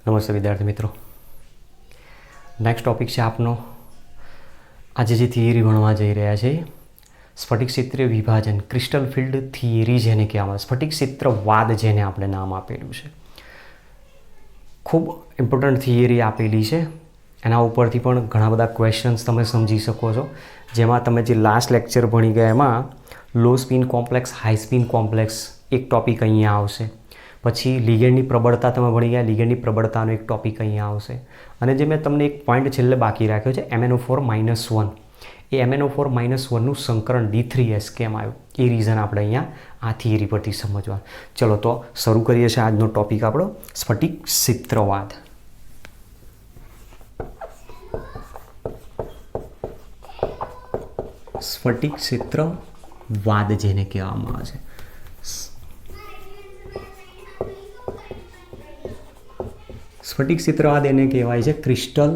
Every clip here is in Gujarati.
નમસ્તે વિદ્યાર્થી મિત્રો. નેક્સ્ટ ટોપિક છે આપનો આજે જે થિયરી ભણવા જઈ રહ્યા છે સ્ફટિક ક્ષેત્રીય વિભાજન ક્રિસ્ટલ ફિલ્ડ થિયરી જેને કહેવામાં આવે, સ્ફટિક ક્ષેત્રવાદ જેને આપણે નામ આપેલું છે. ખૂબ ઇમ્પોર્ટન્ટ થિયરી આપેલી છે. એના ઉપરથી પણ ઘણા બધા ક્વેશ્ચન્સ તમે સમજી શકો છો. જેમાં તમે જે લાસ્ટ લેક્ચર ભણી ગયા એમાં low spin complex, high spin complex એક ટોપિક અહીંયા આવશે. પછી લિગેન્ડની પ્રબળતા તમે ભણી ગયા, લિગેન્ડની પ્રબળતાનો એક ટોપિક અહીંયા આવશે. અને જે મેં તમને એક પોઈન્ટ છેલ્લે બાકી રાખ્યો છે MnO4-1, એ MnO4-1નું સંકરણ D3S કેમ આવ્યું એ રીઝન આપણે અહીંયા આ થિયરી પરથી સમજવા. ચલો તો શરૂ કરીએ છીએ આજનો ટોપિક આપણો સ્ફટિક ક્ષેત્રવાદ. સ્ફટિક ક્ષેત્રવાદ જેને કહેવામાં આવે છે. સ્ફટિક ક્ષેત્રવાદ એને કહેવાય છે ક્રિસ્ટલ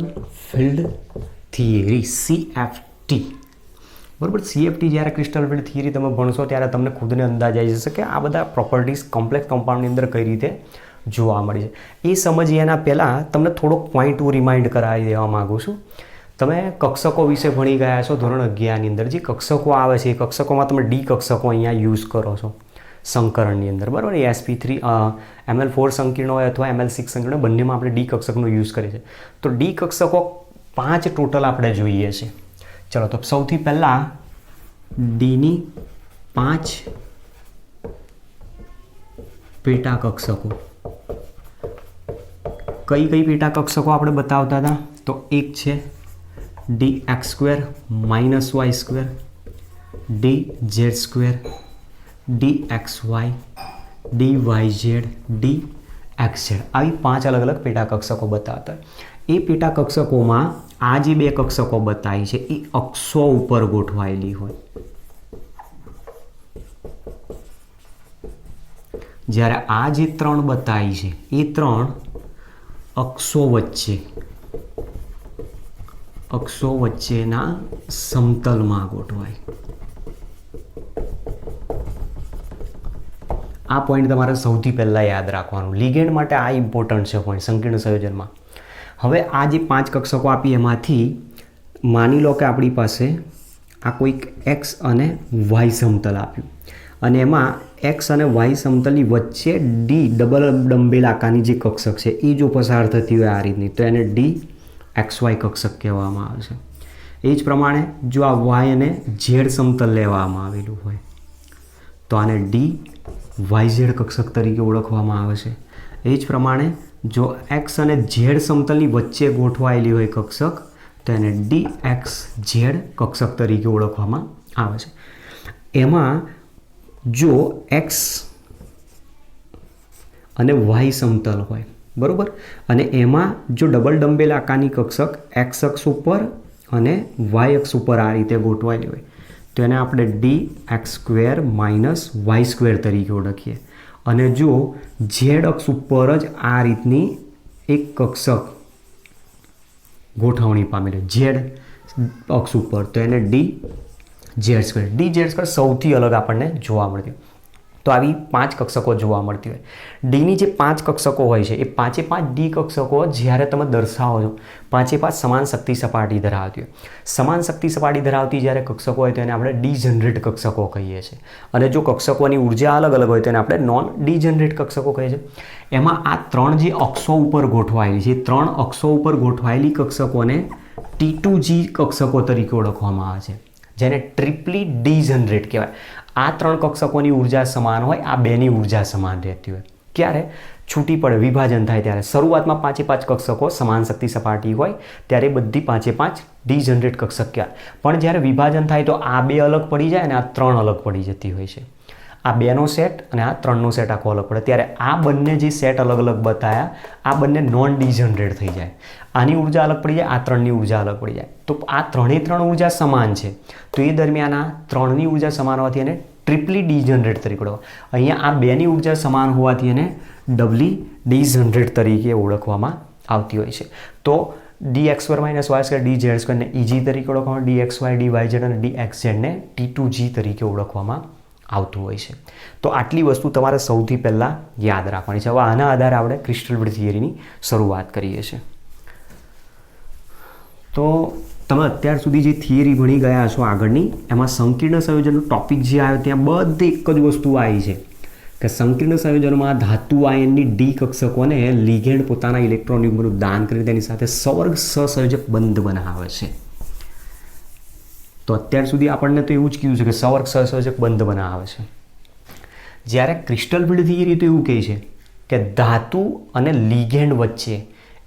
ફિલ્ડ થિયરી, CFT. બરાબર, CFT જ્યારે ક્રિસ્ટલ ફિલ્ડ થિયરી તમે ભણશો ત્યારે તમને ખુદને અંદાજ આવી જશે કે આ બધા પ્રોપર્ટીઝ કોમ્પ્લેક્સ કમ્પાઉન્ડની અંદર કઈ રીતે જોવા મળી છે. એ સમજીએ એના પહેલાં તમને થોડોક પોઈન્ટ હું રિમાઇન્ડ કરાવી દેવા માગું છું. તમે કક્ષકો વિશે ભણી ગયા છો ધોરણ 11ની અંદર. જે કક્ષકો આવે છે એ કક્ષકોમાં તમે ડી કક્ષકો અહીંયા યુઝ કરો છો સંકરણની અંદર. બરાબર, sp3 ml4 સંકીર્ણ હોય અથવા ml6 સંકીર્ણ, બંનેમાં આપણે ડી કક્ષકનો યુઝ કરીએ છીએ. તો ડી કક્ષકો 5 ટોટલ આપણે જોઈએ છે. ચલો તો સૌથી પહેલાં ડીની 5 પેટા કક્ષકો. કઈ કઈ પેટા કક્ષકો આપણે બતાવતા હતા? તો એક છે dx² - y², dz², dxy, dyz, dxz. આવી 5 અલગ અલગ પેટા કક્ષકો બતાવતા. એ પેટા કક્ષકોમાં આ જે 2 કક્ષકો બતાવી છે એ અક્ષો ઉપર ગોઠવાયેલી હોય. જ્યારે આ જે 3 બતાવી છે એ 3 અક્ષો વચ્ચેના સમતલમાં ગોઠવાય. આ પોઈન્ટ તમારે સૌથી પહેલાં યાદ રાખવાનું. લિગેન્ડ માટે આ ઇમ્પોર્ટન્ટ છે પોઈન્ટ સંકીર્ણ સંયોજનમાં. હવે આ જે 5 કક્ષકો આપી એમાંથી માની લો કે આપણી પાસે આ કોઈક x અને y સમતલ આપ્યું અને એમાં x અને y સમતલની વચ્ચે d ડબલ ડંબેલ આકારની જે કક્ષક છે એ જો પસાર થતી હોય આ રીતની તો એને dxy કક્ષક કહેવામાં આવે છે. એ જ પ્રમાણે જો આ y અને z સમતલ લેવામાં આવેલું હોય તો આને dyz કક્ષક તરીકે ઓળખવામાં આવે છે. એ જ પ્રમાણે જો x અને z સમતલની વચ્ચે ગોઠવાયેલી હોય કક્ષક તો એને dxz કક્ષક તરીકે ઓળખવામાં આવે છે. એમાં જો x અને y સમતલ હોય, બરાબર, અને એમાં જો ડબલ ડંબેલ આકારની કક્ષક x અક્ષ ઉપર અને y અક્ષ ઉપર આ રીતે ગોઠવાયેલી હોય તો એને આપણે dx² - y² તરીકે ઓળખીએ. અને જો z અક્ષ ઉપર જ આ રીતની એક કક્ષક ગોઠવણી પામેલી z અક્ષ ઉપર તો એને dz² સૌથી અલગ આપણને જોવા મળતી હોય. તો આવી 5 કક્ષકો જોવા મળતી હોય. ડીની જે 5 કક્ષકો હોય છે એ 5 ડી કક્ષકો જ્યારે તમે દર્શાવો છો 5 સમાન શક્તિ સપાટી ધરાવતી હોય. સમાન શક્તિ સપાટી ધરાવતી જ્યારે કક્ષકો હોય તો એને આપણે ડીજનરેટ કક્ષકો કહીએ છીએ. અને જો કક્ષકોની ઉર્જા અલગ અલગ હોય તો એને આપણે નોન ડીજનરેટ કક્ષકો કહીએ છીએ. એમાં આ 3 જે અક્ષો ઉપર ગોઠવાયેલી છે 3 અક્ષો ઉપર ગોઠવાયેલી કક્ષકોને T2G કક્ષકો તરીકે ઓળખવામાં આવે છે, જેને ટ્રિપલી ડીજનરેટ કહેવાય. આ 3 કક્ષકોની ઉર્જા સમાન હોય, આ 2ની ઉર્જા સમાન રહેતી હોય. ક્યારે છૂટી પડે વિભાજન થાય ત્યારે. શરૂઆતમાં 5 કક્ષકો સમાન શક્તિ સપાટી હોય ત્યારે બધી 5 ડીજનરેટ કક્ષક કહેવાય. પણ જ્યારે વિભાજન થાય તો આ 2 અલગ પડી જાય અને આ 3 અલગ પડી જતી હોય છે. આ 2નો સેટ અને આ 3નો સેટ આખો અલગ પડે ત્યારે આ બંને જે સેટ અલગ અલગ બતાવ્યા આ બંને નોન ડીજનરેટ થઈ જાય. આની ઉર્જા અલગ પડી જાય, આ 3ની ઉર્જા અલગ પડી જાય. તો આ 3 ઉર્જા સમાન છે તો એ દરમિયાન આ 3ની ઉર્જા સમાન હોવાથી એને ટ્રિપલી ડીજનરેટ તરીકે ઓળખવામાં. અહીંયા આ 2ની ઉર્જા સમાન હોવાથી એને ડબલી ડીજનરેટ તરીકે ઓળખવામાં આવતી હોય છે. તો dx² - y² dz² ને EG તરીકે ઓળખવામાં, dxy dyz અને dxz ને T2G તરીકે ઓળખવામાં આવતું હોય છે. તો આટલી વસ્તુ તમારે સૌથી પહેલાં યાદ રાખવાની છે. હવે આના આધારે આપણે ક્રિસ્ટલ વિડ થિયરીની શરૂઆત કરીએ છીએ. તો તમે અત્યાર સુધી જે થિયરી ભણી ગયા છો આગળની, એમાં સંકીર્ણ સંયોજનનો ટોપિક જે આવ્યો ત્યાં બધી એક જ વસ્તુ આવી છે કે સંકીર્ણ સંયોજનમાં ધાતુ આયનની ડી કક્ષકોને લિગેન્ડ પોતાના ઇલેક્ટ્રોન યુગ્મનું દાન કરી તેની સાથે સવર્ગ સહસંયોજક બંધ બનાવે છે. તો અત્યાર સુધી આપણને તો એવું જ કીધું છે કે સવર્ગ સહસંયોજક બંધ બનાવે છે. જ્યારે ક્રિસ્ટલ વિડ થિયરી તો એવું કહે છે કે ધાતુ અને લિગેન્ડ વચ્ચે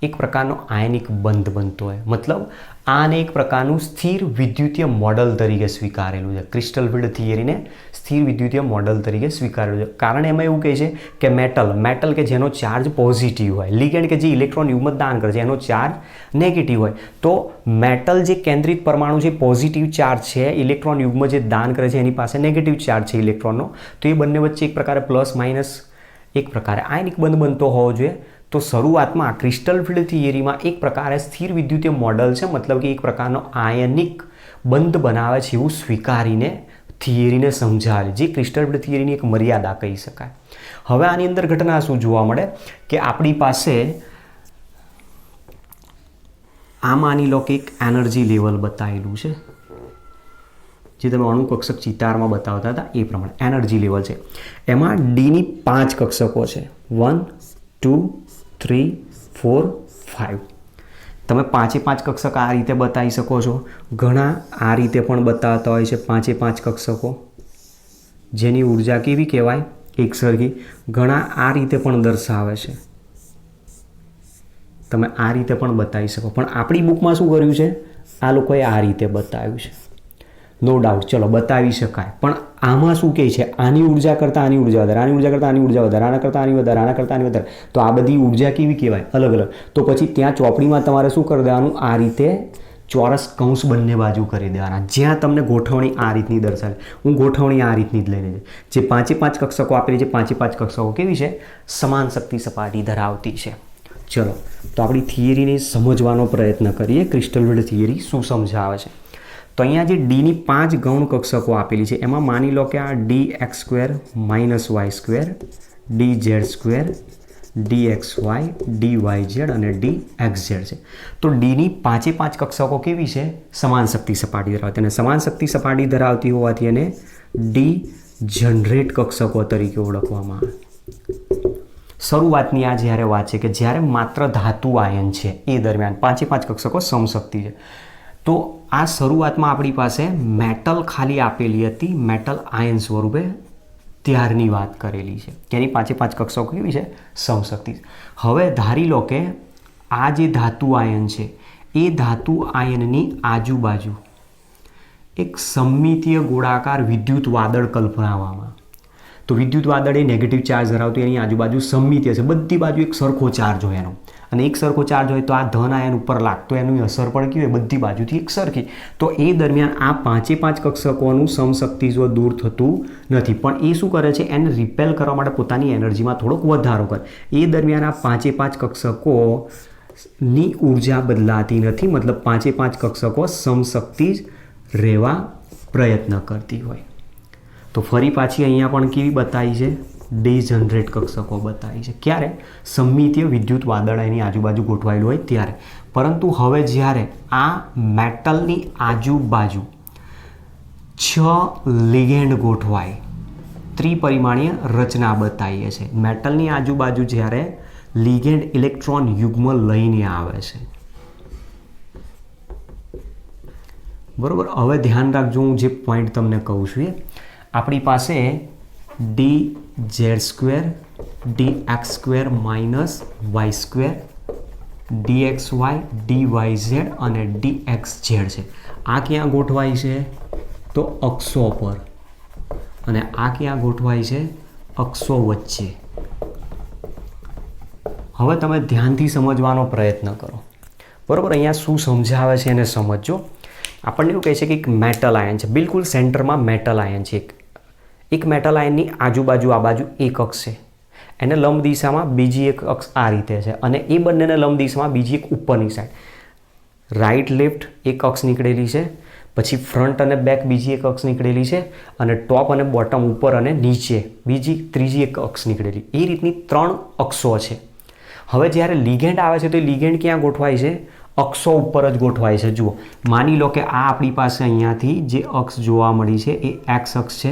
એક પ્રકારનો આયનિક બંધ બનતો હોય. મતલબ આને એક પ્રકારનું સ્થિર વિદ્યુતીય મોડલ તરીકે સ્વીકારેલું છે. ક્રિસ્ટલ વિડ થિયરીને સ્થિર વિદ્યુતીય મોડલ તરીકે સ્વીકારેલું છે. કારણ એમાં એવું કહે છે કે મેટલ કે જેનો ચાર્જ પોઝિટિવ હોય, લિગેન્ડ કે જે ઇલેક્ટ્રોન યુગ્મ દાન કરે છે એનો ચાર્જ નેગેટિવ હોય. તો મેટલ જે કેન્દ્રિત પરમાણુ છે પોઝિટિવ ચાર્જ છે, ઇલેક્ટ્રોન યુગ્મ જે દાન કરે છે એની પાસે નેગેટિવ ચાર્જ છે ઇલેક્ટ્રોનનો. તો એ બંને વચ્ચે એક પ્રકારે પ્લસ માઇનસ એક પ્રકારે આયનિક બંધ બનતો હોવો જોઈએ. તો શરૂઆતમાં ક્રિસ્ટલ ફિલ્ડ થિયરીમાં એક પ્રકારે સ્થિર વિદ્યુતીય મોડલ છે, મતલબ કે એક પ્રકારનો આયનિક બંધ બનાવે છે એવું સ્વીકારીને થિયરીને સમજાવે, જે ક્રિસ્ટલ ફિલ્ડ થિયરીની એક મર્યાદા કહી શકાય. હવે આની અંદર ઘટના શું જોવા મળે કે આપણી પાસે આ માની લો કે એક એનર્જી લેવલ બતાવેલું છે, જે તમે અણુકક્ષક ચિતારમાં બતાવતા હતા એ પ્રમાણે એનર્જી લેવલ છે. એમાં ડીની 5 કક્ષકો છે, 1 2 3 4 5. તમે 5 કક્ષક આ રીતે બતાવી શકો છો. ઘણા આ રીતે પણ બતાવતા હોય છે 5 કક્ષકો, જેની ઉર્જા કેવી કહેવાય? એકસરખી. ઘણા આ રીતે પણ દર્શાવે છે, તમે આ રીતે પણ બતાવી શકો. પણ આપણી બુકમાં શું કર્યું છે? આ લોકોએ આ રીતે બતાવ્યું છે. નો ડાઉટ, ચલો બતાવી શકાય. પણ આમાં શું કહે છે? આની ઉર્જા કરતાં આની ઉર્જા વધારે, આની ઉર્જા કરતાં આની ઉર્જા વધારે, આના કરતાં આની વધારે, આના કરતાં આની વધારે. તો આ બધી ઉર્જા કેવી કહેવાય? અલગ અલગ. તો પછી ત્યાં ચોપડીમાં તમારે શું કરી દેવાનું? આ રીતે ચોરસ કૌંસ બંને બાજુ કરી દેવાના, જ્યાં તમને ગોઠવણી આ રીતની દર્શાવે. હું ગોઠવણી આ રીતની જ લઈને જે 5 કક્ષકો આપેલી છે, 5 કક્ષકો કેવી છે? સમાન શક્તિ સપાટી ધરાવતી છે. ચલો તો આપણી થિયરીને સમજવાનો પ્રયત્ન કરીએ. ક્રિસ્ટલ વિડ થિયરી શું સમજાવે છે? તો અહીંયા જે ડીની 5 ગૌણ કક્ષકો આપેલી છે એમાં માની લો કે આ dx² - y², dz², dxy, dyz અને dxz છે. તો ડીની 5 કક્ષકો કેવી છે? સમાન શક્તિ સપાટી ધરાવતી. અને સમાન શક્તિ સપાટી ધરાવતી હોવાથી એને ડી જનરેટ કક્ષકો તરીકે ઓળખવામાં આવે. શરૂઆતની આ જ્યારે વાત છે કે જ્યારે માત્ર ધાતુ આયન છે એ દરમિયાન 5 કક્ષકો સમશક્તિ છે. તો આ શરૂઆતમાં આપણી પાસે મેટલ ખાલી આપેલી હતી, મેટલ આયન સ્વરૂપે ત્યારની વાત કરેલી છે કે એની 5 કક્ષકો કેવી છે? સમશક્તિ. હવે ધારી લો કે આ જે ધાતુ આયન છે એ ધાતુ આયનની આજુબાજુ એક સમમિતીય ગોળાકાર વિદ્યુત વાદળ કલ્પનાવામાં. તો વિદ્યુત વાદળ એ નેગેટિવ ચાર્જ ધરાવતું, એની આજુબાજુ સમમિતીય છે, બધી બાજુ એક સરખો ચાર્જ હોય એનો. અને એક સરખો ચાર્જ હોય તો આ ધન આયન ઉપર લાગતો એની અસર પણ કેવી હોય? બધી બાજુથી એક સરખી. તો એ દરમિયાન આ 5 કક્ષકોનું સમશક્તિત્વ દૂર થતું નથી, પણ એ શું કરે છે? એને રિપેલ કરવા માટે પોતાની એનર્જીમાં થોડોક વધારો કરે. એ દરમિયાન આ 5 કક્ષકોની ઉર્જા બદલાતી નથી, મતલબ 5 કક્ષકો સમશક્તિ જ રહેવા પ્રયત્ન કરતી હોય. તો ફરી પાછી અહીંયા પણ કેવી બતાવી છે? ડીજનરેટ કક્ષકો બતાવી છે. ક્યારે? સમમિતીય વિદ્યુત વાદળ એની આજુબાજુ ગોઠવાયેલું હોય ત્યારે. પરંતુ હવે જ્યારે આ મેટલની આજુબાજુ 6 લિગેન્ડ ગોઠવાય, ત્રિપરિમાણીય રચના બતાવીએ છે. મેટલની આજુબાજુ જ્યારે લિગેન્ડ ઇલેક્ટ્રોન યુગ્મ લઈને આવે છે, બરોબર. હવે ધ્યાન રાખજો, હું જે પોઈન્ટ તમને કહું છું એ આપણી પાસે dz² dx² - y², dxy, dyz અને dxz છે. આ ક્યાં ગોઠવાય છે? તો અક્ષો પર. અને આ ક્યાં ગોઠવાય છે? અક્ષો વચ્ચે. હવે તમે ધ્યાનથી સમજવાનો પ્રયત્ન કરો, બરોબર. અહીંયા શું સમજાવે છે એને સમજજો. આપણને એવું કહે છે કે એક મેટલ આયન છે, બિલકુલ સેન્ટરમાં મેટલ આયન છે. એક મેટલ આયનની આજુબાજુ આ બાજુ એક અક્ષ છે, એને લંબ દિશામાં બીજી એક અક્ષ આ રીતે છે, અને એ બંનેને લંબ દિશામાં બીજી એક ઉપરની સાઈડ રાઈટ લેફ્ટ એક અક્ષ નીકળેલી છે. પછી ફ્રન્ટ અને બેક બીજી એક અક્ષ નીકળેલી છે અને ટોપ અને બોટમ ઉપર અને નીચે ત્રીજી એક અક્ષ નીકળેલી. એ રીતની 3 અક્ષો છે. હવે જ્યારે લિગેન્ડ આવે છે તો લિગેન્ડ ક્યાં ગોઠવાય છે? અક્ષો ઉપર જ ગોઠવાય છે. જુઓ, માની લો કે આ આપણી પાસે અહીંયાથી જે અક્ષ જોવા મળી છે એ એક્સ અક્ષ છે,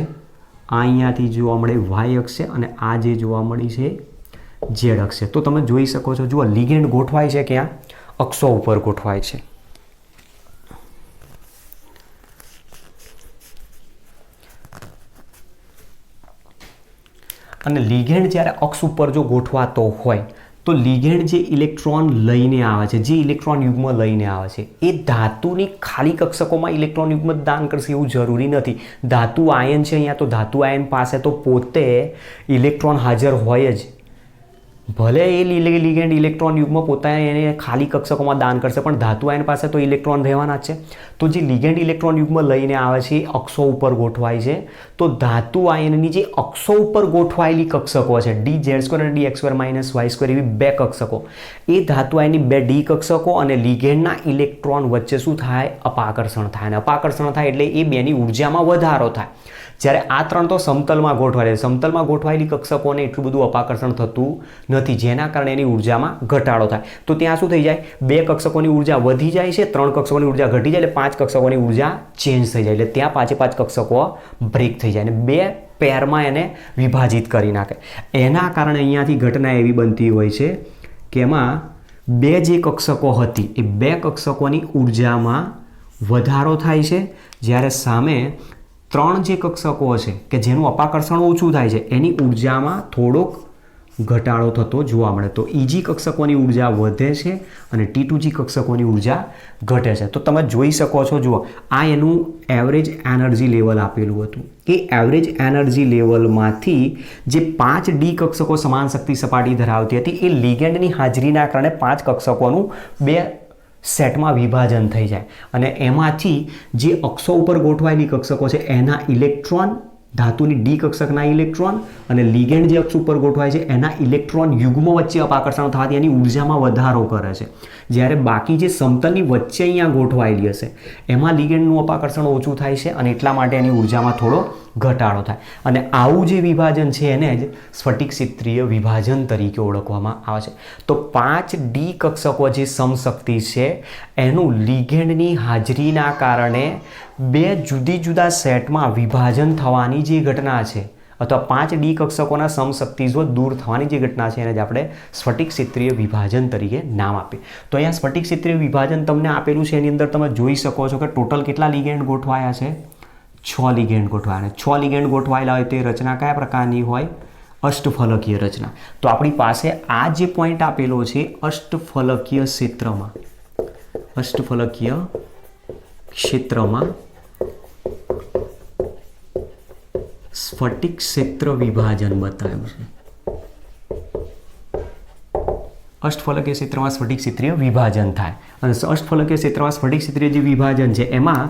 આ અહીંયાથી જોવા મળે વાય અક્ષ છે અને આ જે જોવા મળી છે ઝેડ અક્ષ છે. તો તમે જોઈ શકો છો, જુઓ લિગેન્ડ ગોઠવાય છે ક્યાં? અક્ષો ઉપર ગોઠવાય છે. અને લિગેન્ડ જ્યારે અક્ષ ઉપર જો ગોઠવાતો હોય તો લિગેન્ડ જે ઇલેક્ટ્રોન લઈને આવે છે, જે ઇલેક્ટ્રોન યુગ્મ લઈને આવે છે, એ ધાતુની ખાલી કક્ષકોમાં ઇલેક્ટ્રોન યુગ્મ દાન કરશે એવું જરૂરી નથી. ધાતુ આયન છે અહીંયા, તો ધાતુ આયન પાસે તો પોતે ઇલેક્ટ્રોન હાજર હોય જ. ભલે એ લિગેન્ડ ઇલેક્ટ્રોન યુગ્મ પોતાને એને ખાલી કક્ષકોમાં દાન કરશે, પણ ધાતુ આયન પાસે તો ઇલેક્ટ્રોન રહેવાના જ છે. તો જે લિગેન્ડ ઇલેક્ટ્રોન યુગ્મ લઈને આવે છે એ અક્ષો ઉપર ગોઠવાય છે. તો ધાતુ આયનની જે અક્ષો ઉપર ગોઠવાયેલી કક્ષકો છે dz² અને dx² - y² એવી 2 કક્ષકો, એ ધાતુ આયનની 2 ડી કક્ષકો અને લિગેન્ડના ઇલેક્ટ્રોન વચ્ચે શું થાય? અપાકર્ષણ થાય. અને અપાકર્ષણ થાય એટલે એ બેની ઉર્જામાં વધારો થાય. જ્યારે આ 3 તો સમતલમાં ગોઠવાયેલી, સમતલમાં ગોઠવાયેલી કક્ષકોને એટલું બધું અપાકર્ષણ થતું નથી, જેના કારણે એની ઉર્જામાં ઘટાડો થાય. તો ત્યાં શું થઈ જાય? 2 કક્ષકોની ઉર્જા વધી જાય છે, 3 કક્ષકોની ઉર્જા ઘટી જાય, એટલે 5 કક્ષકોની ઉર્જા ચેન્જ થઈ જાય. એટલે ત્યાં 5 કક્ષકો બ્રેક થઈ જાય અને 2 પેરમાં એને વિભાજિત કરી નાખે. એના કારણે અહીંયાથી ઘટના એવી બનતી હોય છે કે એમાં 2 જે કક્ષકો હતી એ 2 કક્ષકોની ઉર્જામાં વધારો થાય છે, જ્યારે સામે 3 જે કક્ષકો છે કે જેનું અપાકર્ષણ ઓછું થાય છે એની ઉર્જામાં થોડોક ઘટાડો થતો જોવા મળે. તો EG કક્ષકોની ઉર્જા વધે છે અને T2G કક્ષકોની ઉર્જા ઘટે છે. તો તમે જોઈ શકો છો, જુઓ આ એનું એવરેજ એનર્જી લેવલ આપેલું હતું. એ એવરેજ એનર્જી લેવલમાંથી જે 5 ડી કક્ષકો સમાન શક્તિ સપાટી ધરાવતી હતી એ લિગેન્ડની હાજરીના કારણે 5 કક્ષકોનું 2 સેટમાં વિભાજન થઈ જાય અને એમાંથી જે અક્ષો ઉપર ગોઠવાયેલી કક્ષકો છે એના ઇલેક્ટ્રોન, ધાતુની ડી કક્ષકના ઇલેક્ટ્રોન અને લિગેન્ડ જે અક્ષ ઉપર ગોઠવાય છે એના ઇલેક્ટ્રોન યુગ્મ વચ્ચે અપાકર્ષણ થવાથી એની ઉર્જામાં વધારો કરે છે. જ્યારે બાકી જે સમતલની વચ્ચે અહીંયા ગોઠવાયેલી હશે એમાં લિગેન્ડનું અપાકર્ષણ ઓછું થાય છે અને એટલા માટે એની ઉર્જામાં થોડો ઘટાડો થાય. અને આવું જે વિભાજન છે એને જ સ્ફટિક ક્ષેત્રીય વિભાજન તરીકે ઓળખવામાં આવે છે. તો 5 ડી કક્ષકો જે સમશક્તિ છે એનું લિગેન્ડની હાજરીના કારણે 2 જુદી જુદા સેટમાં વિભાજન થવાની જે ઘટના છે અથવા 5 ડી કક્ષકોના સમશક્તિઓ દૂર થવાની જે ઘટના છે એને જ આપણે સ્ફટિક ક્ષેત્રીય વિભાજન તરીકે નામ આપીએ. તો અહીંયા સ્ફટિક ક્ષેત્રીય વિભાજન તમને આપેલું છે, એની અંદર તમે જોઈ શકો છો કે ટોટલ કેટલા લિગેન્ડ ગોઠવાયા છે? 6 લિગેન્ડ ગોઠવાયા. 6 લિગેન્ડ ગોઠવાયેલા હોય તે રચના કયા પ્રકારની હોય? અષ્ટફલકીય રચના. તો આપણી પાસે આ જે પોઈન્ટ આપેલો છે અષ્ટફલકીય ક્ષેત્રમાં સ્ફટિક ક્ષેત્ર વિભાજન બતાવ્યું છે. અષ્ટફલકીય ક્ષેત્રમાં સ્ફટિક ક્ષેત્રીય વિભાજન થાય અને અષ્ટફલકીય ક્ષેત્રમાં સ્ફટિક ક્ષેત્રીય જે વિભાજન છે એમાં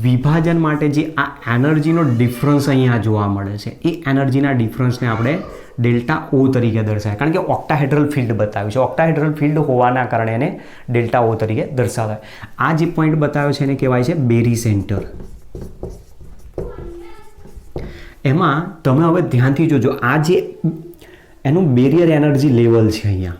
વિભાજન માટે જે આ એનર્જીનો ડિફરન્સ અહીંયા જોવા મળે છે એ એનર્જીના ડિફરન્સને આપણે ડેલ્ટા ઓ તરીકે દર્શાવે, કારણ કે ઓક્ટાહેડ્રલ ફિલ્ડ બતાવ્યું છે. ઓક્ટાહેડ્રલ ફિલ્ડ હોવાના કારણે એને ડેલ્ટા ઓ તરીકે દર્શાવાય. આ જે પોઈન્ટ બતાવ્યો છે એને કહેવાય છે બેરી સેન્ટર. એમાં તમે હવે ધ્યાનથી જોજો, આ જે એનું બેરિયર એનર્જી લેવલ છે અહીંયા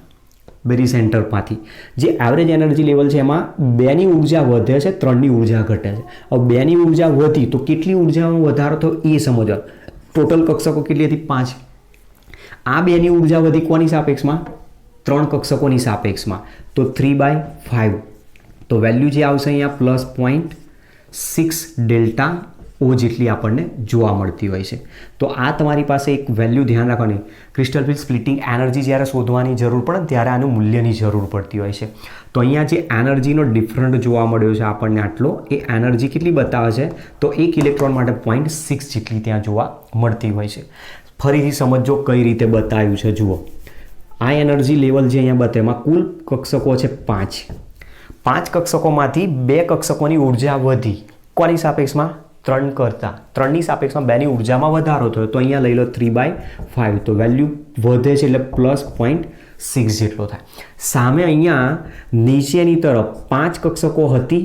બેરી સેન્ટરમાંથી જે એવરેજ એનર્જી લેવલ છે એમાં 2ની ઉર્જા વધે છે, 3ની ઉર્જા ઘટે છે. હવે 2ની ઉર્જા વધી તો કેટલી ઉર્જામાં વધારો થયો એ સમજો. ટોટલ કક્ષકો કેટલી હતી? 5. આ 2ની ઉર્જા વધી કોની સાપેક્ષમાં? 3 કક્ષકોની સાપેક્ષમાં. તો 3/5. તો વેલ્યુ જે આવશે અહીંયા +0.6 ડેલ્ટા ઓ જેટલી આપણને જોવા મળતી હોય છે. તો આ તમારી પાસે એક વેલ્યુ ધ્યાન રાખવાની. ક્રિસ્ટલ ફિલ્ડ સ્પ્લિટિંગ એનર્જી જ્યારે શોધવાની જરૂર પડે ત્યારે આનું મૂલ્યની જરૂર પડતી હોય છે. તો અહીંયા જે એનર્જીનો ડિફરન્ટ જોવા મળ્યો છે આપણને આટલો, એ એનર્જી કેટલી બતાવે છે? તો 1 ઇલેક્ટ્રોન માટે 0.6 જેટલી ત્યાં જોવા મળતી હોય છે. ફરીથી સમજો કઈ રીતે બતાવ્યું છે. જુઓ, આ એનર્જી લેવલ જે અહીંયા બતાવે એમાં કુલ કક્ષકો છે 5. 5 કક્ષકોમાંથી 2 કક્ષકોની ઉર્જા વધી. કોની સાપેક્ષમાં? 3 કરતાં 3ની સાપેક્ષમાં 2ની ઉર્જામાં વધારો થયો. તો અહીંયા લઈ લો 3/5. તો વેલ્યુ વધે છે એટલે +0.6 જેટલો થાય. સામે અહીંયા નીચેની તરફ 5 કક્ષકો હતી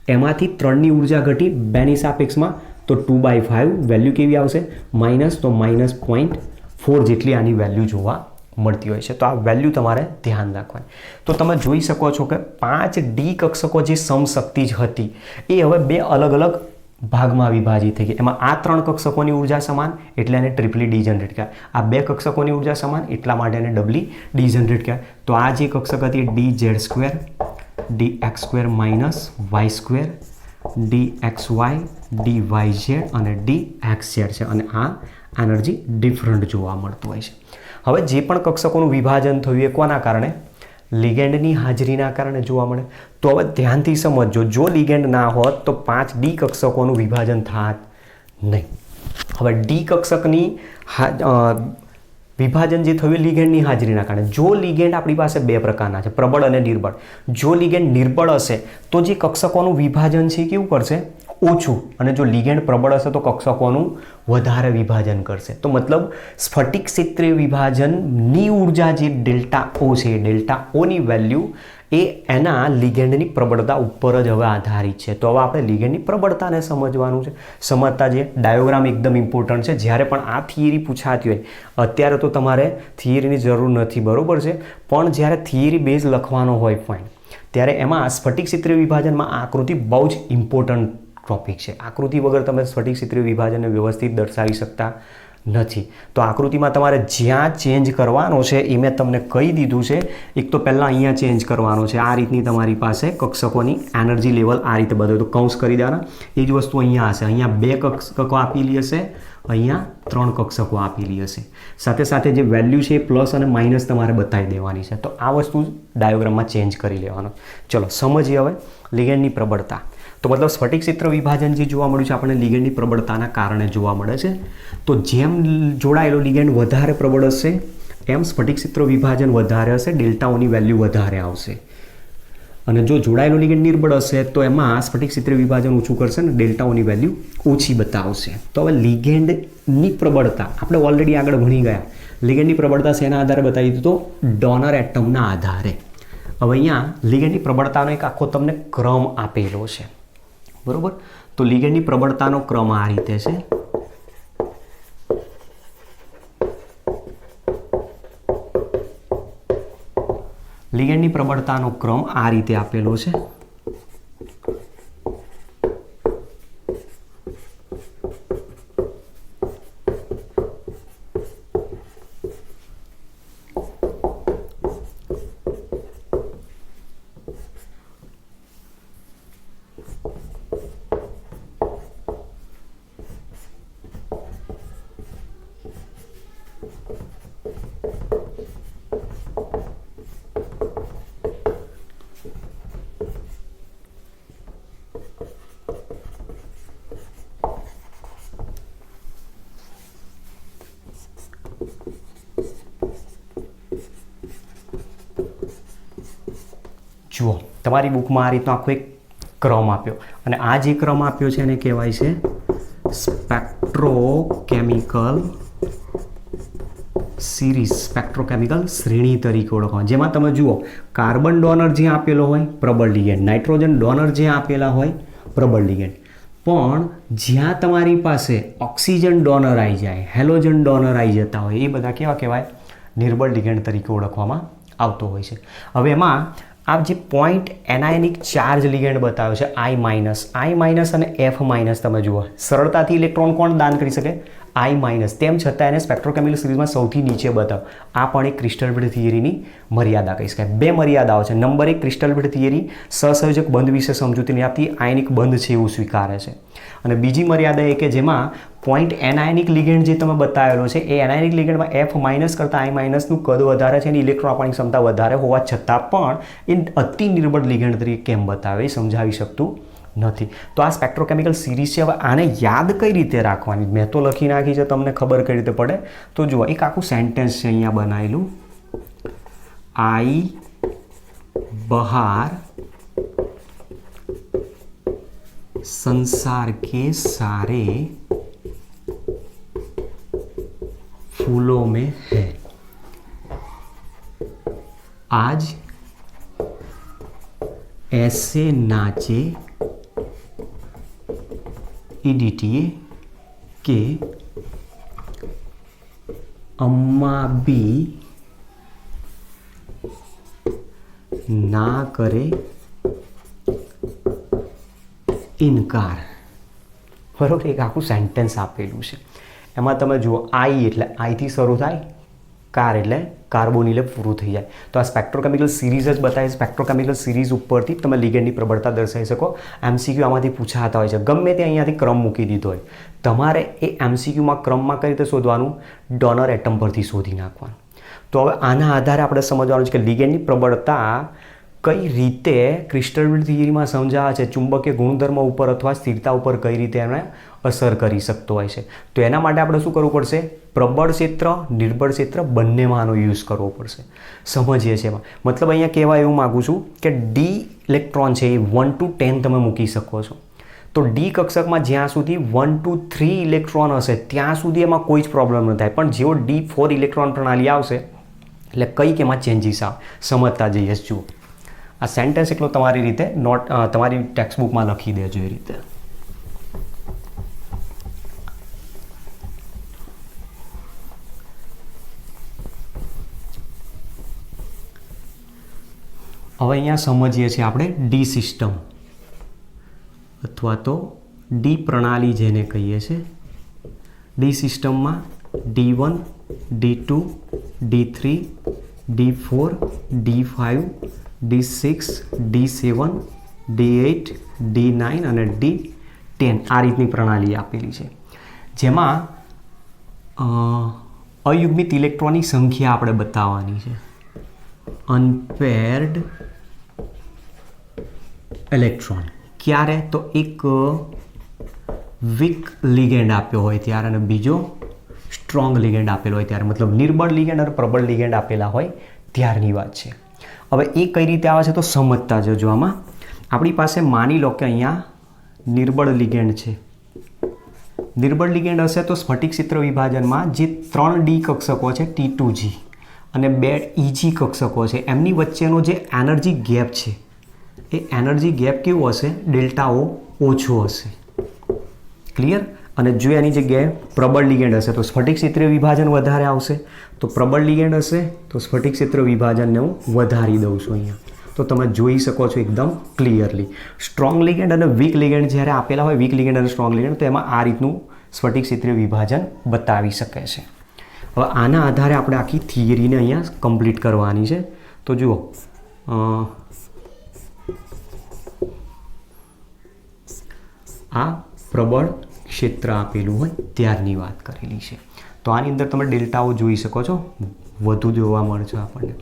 એમાંથી 3ની ઉર્જા ઘટી 2ની સાપેક્ષમાં, તો 2/5 વેલ્યુ કેવી આવશે માઇનસ, તો -0.4 જેટલી આની વેલ્યુ જોવા મળતી હોય છે. તો આ વેલ્યુ તમારે ધ્યાન રાખવાની. તો તમે જોઈ શકો છો કે 5D કક્ષકો જે સમશક્તિ જ હતી એ હવે 2 અલગ અલગ ભાગમાં વિભાજિત થઈ ગઈ. એમાં આ 3 કક્ષકોની ઉર્જા સમાન એટલે એને ટ્રિપલી ડીજનરેટ કહેવાય. આ 2 કક્ષકોની ઉર્જા સમાન એટલા માટે એને ડબલી ડીજનરેટ કહેવાય. તો આ જે કક્ષક હતી dz2 dx2 - y2 dxy dyz અને dxz છે અને આ એનર્જી ડિફરન્ટ જોવા મળતું હોય છે. હવે જે પણ કક્ષકોનું વિભાજન થયું એ કોના કારણે? લિગેન્ડની હાજરીના કારણે જોવા મળે. તો હવે ધ્યાનથી સમજજો, જો લિગેન્ડ ના હોત તો 5D કક્ષકોનું વિભાજન થાત નહીં. હવે ડી કક્ષકની વિભાજન જે થયું લિગેન્ડની હાજરીના કારણે. જો લિગેન્ડ આપણી પાસે 2 પ્રકારના છે, પ્રબળ અને નિર્બળ. જો લિગેન્ડ નિર્બળ હશે તો જે કક્ષકોનું વિભાજન છે કેવું કરશે? ઓછું. અને જો લિગેન્ડ પ્રબળ હશે તો કક્ષકોનું વધારે વિભાજન કરશે. તો મતલબ સ્ફટિક ક્ષેત્રીય વિભાજનની ઉર્જા જે ડેલ્ટા ઓ છે, ડેલ્ટા ઓની વેલ્યુ એ એના લિગેન્ડની પ્રબળતા ઉપર જ હવે આધારિત છે. તો હવે આપણે લિગેન્ડની પ્રબળતાને સમજવાનું છે. સમજતા જે ડાયોગ્રામ એકદમ ઇમ્પોર્ટન્ટ છે. જ્યારે પણ આ થિયરી પૂછાતી હોય, અત્યારે તો તમારે થિયરીની જરૂર નથી, બરાબર છે, પણ જ્યારે થિયરી બેઝ લખવાનો હોય ફાઇન, ત્યારે એમાં સ્ફટિક ક્ષેત્રીય વિભાજનમાં આકૃતિ બહુ જ ઇમ્પોર્ટન્ટ ટોપિક છે. આકૃતિ વગર તમે સ્ફટિક ક્ષેત્રીય વિભાજનને વ્યવસ્થિત દર્શાવી શકતા નથી. તો આકૃતિમાં તમારે જ્યાં ચેન્જ કરવાનો છે એ મેં તમને કહી દીધું છે. એક તો પહેલાં અહીંયા ચેન્જ કરવાનો છે. આ રીતની તમારી પાસે કક્ષકોની એનર્જી લેવલ આ રીતે બધું, તો કૌંસ કરી દેવાના. એ જ વસ્તુ અહીંયા હશે. અહીંયા 2 કક્ષકો આપેલી હશે, અહીંયા 3 કક્ષકો આપેલી હશે. સાથે સાથે જે વેલ્યુ છે એ પ્લસ અને માઇનસ તમારે બતાવી દેવાની છે. તો આ વસ્તુ ડાયોગ્રામમાં ચેન્જ કરી લેવાનો. ચલો સમજીએ હવે લિગેન્ડની પ્રબળતા. તો મતલબ સ્ફટિક ક્ષેત્ર વિભાજન જે જોવા મળ્યું છે આપણને લિગેન્ડની પ્રબળતાના કારણે જોવા મળે છે. તો જેમ જોડાયેલો લિગેન્ડ વધારે પ્રબળ હશે એમ સ્ફટિક ક્ષેત્ર વિભાજન વધારે હશે, ડેલ્ટાઓની વેલ્યુ વધારે આવશે. અને જો જોડાયેલો લિગેન્ડ નિર્બળ હશે તો એમાં સ્ફટિક ક્ષેત્ર વિભાજન ઓછું કરશે અને ડેલ્ટાઓની વેલ્યુ ઓછી બતાવશે. તો હવે લિગેન્ડની પ્રબળતા આપણે ઓલરેડી આગળ ભણી ગયા. લિગેન્ડની પ્રબળતા શેના આધારે બતાવી દીધું? તો ડોનર એટમના આધારે. હવે અહીંયા લિગેન્ડની પ્રબળતાનો એક આખો તમને ક્રમ આપેલો છે, બરોબર. તો લિગેન્ડની પ્રબળતાનો ક્રમ આ રીતે છે. લિગેન્ડની પ્રબળતાનો ક્રમ આ રીતે આપેલો છે. જુઓ તમારી બુકમાં આ રીતનો આખો એક ક્રમ આપ્યો અને આ જે ક્રમ આપ્યો છે એને કહેવાય છે સ્પેક્ટ્રોકેમિકલ સિરીઝ, સ્પેક્ટ્રોકેમિકલ શ્રેણી તરીકે ઓળખવામાં. જેમાં તમે જુઓ કાર્બન ડોનર જે આપેલો હોય પ્રબળ લિગેન્ડ, નાઇટ્રોજન ડોનર જે આપેલા હોય પ્રબળ લિગેન્ડ, પણ જ્યાં તમારી પાસે ઓક્સિજન ડોનર આવી જાય, હેલોજન ડોનર આવી જતા હોય એ બધા કેવા કહેવાય? નિર્બળ લિગેન્ડ તરીકે ઓળખવામાં આવતો હોય છે. હવે એમાં આ જે પોઈન્ટ એનાયનિક ચાર્જ લિગેન્ડ બતાવ્યો છે I- અને F- તમે જુઓ સરળતાથી ઇલેક્ટ્રોન કોણ દાન કરી શકે? I-, તેમ છતાં એને સ્પેક્ટ્રોકેમિકલ સિરીઝમાં સૌથી નીચે બતાવ. આ પણ એક ક્રિસ્ટલ વિડ્થ થિયરીની મર્યાદા કહી શકાય. 2 મર્યાદાઓ છે. નંબર 1, ક્રિસ્ટલ વિડ્થ થિયરી સહસંયોજક બંધ વિશે સમજૂતી નહીં આપતી, આયનિક બંધ છે એવું સ્વીકારે છે. અને બીજી મર્યાદા એ કે જેમાં પોઈન્ટ એનાયનિક લિગેન્ડ જે તમે બતાવેલો છે એ એનાયનિક લિગેન્ડમાં F- કરતાં I- નું કદ વધારે છે, એની ઇલેક્ટ્રોન આપવાની ક્ષમતા વધારે હોવા છતાં પણ એ અતિ નિર્બળ લિગેન્ડ તરીકે કેમ બતાવે એ સમજાવી શકતું નથી. તો આ સ્પેક્ટ્રોકેમિકલ સિરીઝ છે. હવે આને યાદ કઈ રીતે રાખવાની? મેં તો લખી નાખી છે, તમને ખબર કઈ રીતે પડે? તો જુઓ એક આખું સેન્ટેન્સ છે અહીંયા બનાવેલું. I બહાર संसार के सारे फूलों में है, आज ऐसे नाचे EDTA કે અમ્મા બી ના કરે ઇનકાર. બરાબર, એક આખું સેન્ટેન્સ આપેલું છે. એમાં તમે જુઓ આઈ એટલે આઈથી શરૂ થાય, કાર એટલે કાર્બોનિલ પૂરું થઈ જાય. તો આ સ્પેક્ટ્રોકેમિકલ સિરીઝ જ બતાવે. સ્પેક્ટ્રોકેમિકલ સિરીઝ ઉપરથી તમે લિગેન્ડની પ્રબળતા દર્શાવી શકો. MCQ આમાંથી પૂછાતા હોય છે. ગમે તે અહીંયાથી ક્રમ મૂકી દીધો હોય, તમારે એ MCQમાં ક્રમમાં કઈ રીતે શોધવાનું? ડોનર એટમ પરથી શોધી નાખવાનું. તો હવે આના આધારે આપણે સમજવાનું છે કે લિગેન્ડની પ્રબળતા કઈ રીતે ક્રિસ્ટલ થિયરીમાં સમજાવે છે, ચુંબકીય ગુણધર્મ ઉપર અથવા સ્થિરતા ઉપર કઈ રીતે એને અસર કરી શકતો હોય છે. તો એના માટે આપણે શું કરવું પડશે? પ્રબળ ક્ષેત્ર, નિર્બળ ક્ષેત્ર બંનેમાં આનો યુઝ કરવો પડશે. સમજીએ છીએ એમાં. મતલબ અહીંયા કહેવા એવું માગું છું કે ડી ઇલેક્ટ્રોન છે એ 1 to 10 તમે મૂકી શકો છો. તો ડી કક્ષકમાં જ્યાં સુધી 1 to 3 ઇલેક્ટ્રોન હશે ત્યાં સુધી એમાં કોઈ જ પ્રોબ્લેમ ન થાય. પણ જેવો D4 ઇલેક્ટ્રોન પ્રણાલી આવશે એટલે કંઈક એમાં ચેન્જીસ આવે. સમજતા જઈએ. જુઓ આ સેન્ટેન્સ એટલો તમારી રીતે તમારી ટેક્સ્ટબુકમાં લખી દેજો એ રીતે. હવે અહીંયા સમજીએ છીએ આપણે ડી સિસ્ટમ અથવા તો ડી પ્રણાલી જેને કહીએ છીએ. ડી સિસ્ટમમાં D1, D2, D3, D4, D5, D6, D7, D8, D9 અને D10 આ રીતની પ્રણાલી આપેલી છે. જેમાં અયુગ્મિત ઇલેક્ટ્રોનની સંખ્યા આપણે બતાવવાની છે. અનપેર્ડ ઇલેક્ટ્રોન ક્યારે? તો એક વીક લિગેન્ડ આપ્યો હોય ત્યારે અને બીજો સ્ટ્રોંગ લિગેન્ડ આપેલો હોય ત્યારે. મતલબ નિર્બળ લિગેન્ડ અને પ્રબળ લિગેન્ડ આપેલા હોય ત્યારની વાત છે. હવે એ કઈ રીતે આવે છે તો સમજતા જજો. આમાં આપણી પાસે માની લો કે અહીંયા નિર્બળ લિગેન્ડ છે. નિર્બળ લિગેન્ડ હશે તો સ્ફટિક ક્ષેત્ર વિભાજનમાં જે 3 ડી કક્ષકો છે T2G અને 2 EG કક્ષકો છે એમની વચ્ચેનો જે એનર્જી ગેપ છે એ એનર્જી ગેપ કેવો હશે? ડેલ્ટા O ઓછો હશે. ક્લિયર? અને જો એની જગ્યાએ પ્રબળ લિગેન્ડ હશે તો સ્ફટિક ક્ષેત્રીય વિભાજન વધારે આવશે. તો પ્રબળ લિગેન્ડ હશે તો સ્ફટિક ક્ષેત્ર વિભાજનને હું વધારી દઉં છું અહીંયા. તો તમે જોઈ શકો છો એકદમ ક્લિયરલી. સ્ટ્રોંગ લિગેન્ડ અને વીક લિગેન્ડ જ્યારે આપેલા હોય, વીક લિગેન્ડ અને સ્ટ્રોંગ લિગેન્ડ, તો એમાં આ રીતનું સ્ફટિક ક્ષેત્રીય વિભાજન બતાવી શકે છે. હવે આના આધારે આપણે આખી થિયરીને અહીંયા કમ્પ્લીટ કરવાની છે. તો જુઓ આ પ્રબળ ક્ષેત્ર આપેલું હોય ત્યારની વાત કરેલી છે. તો આની અંદર તમે ડેલ્ટાઓ જોઈ શકો છો, વધુ જોવા મળશે આપણને.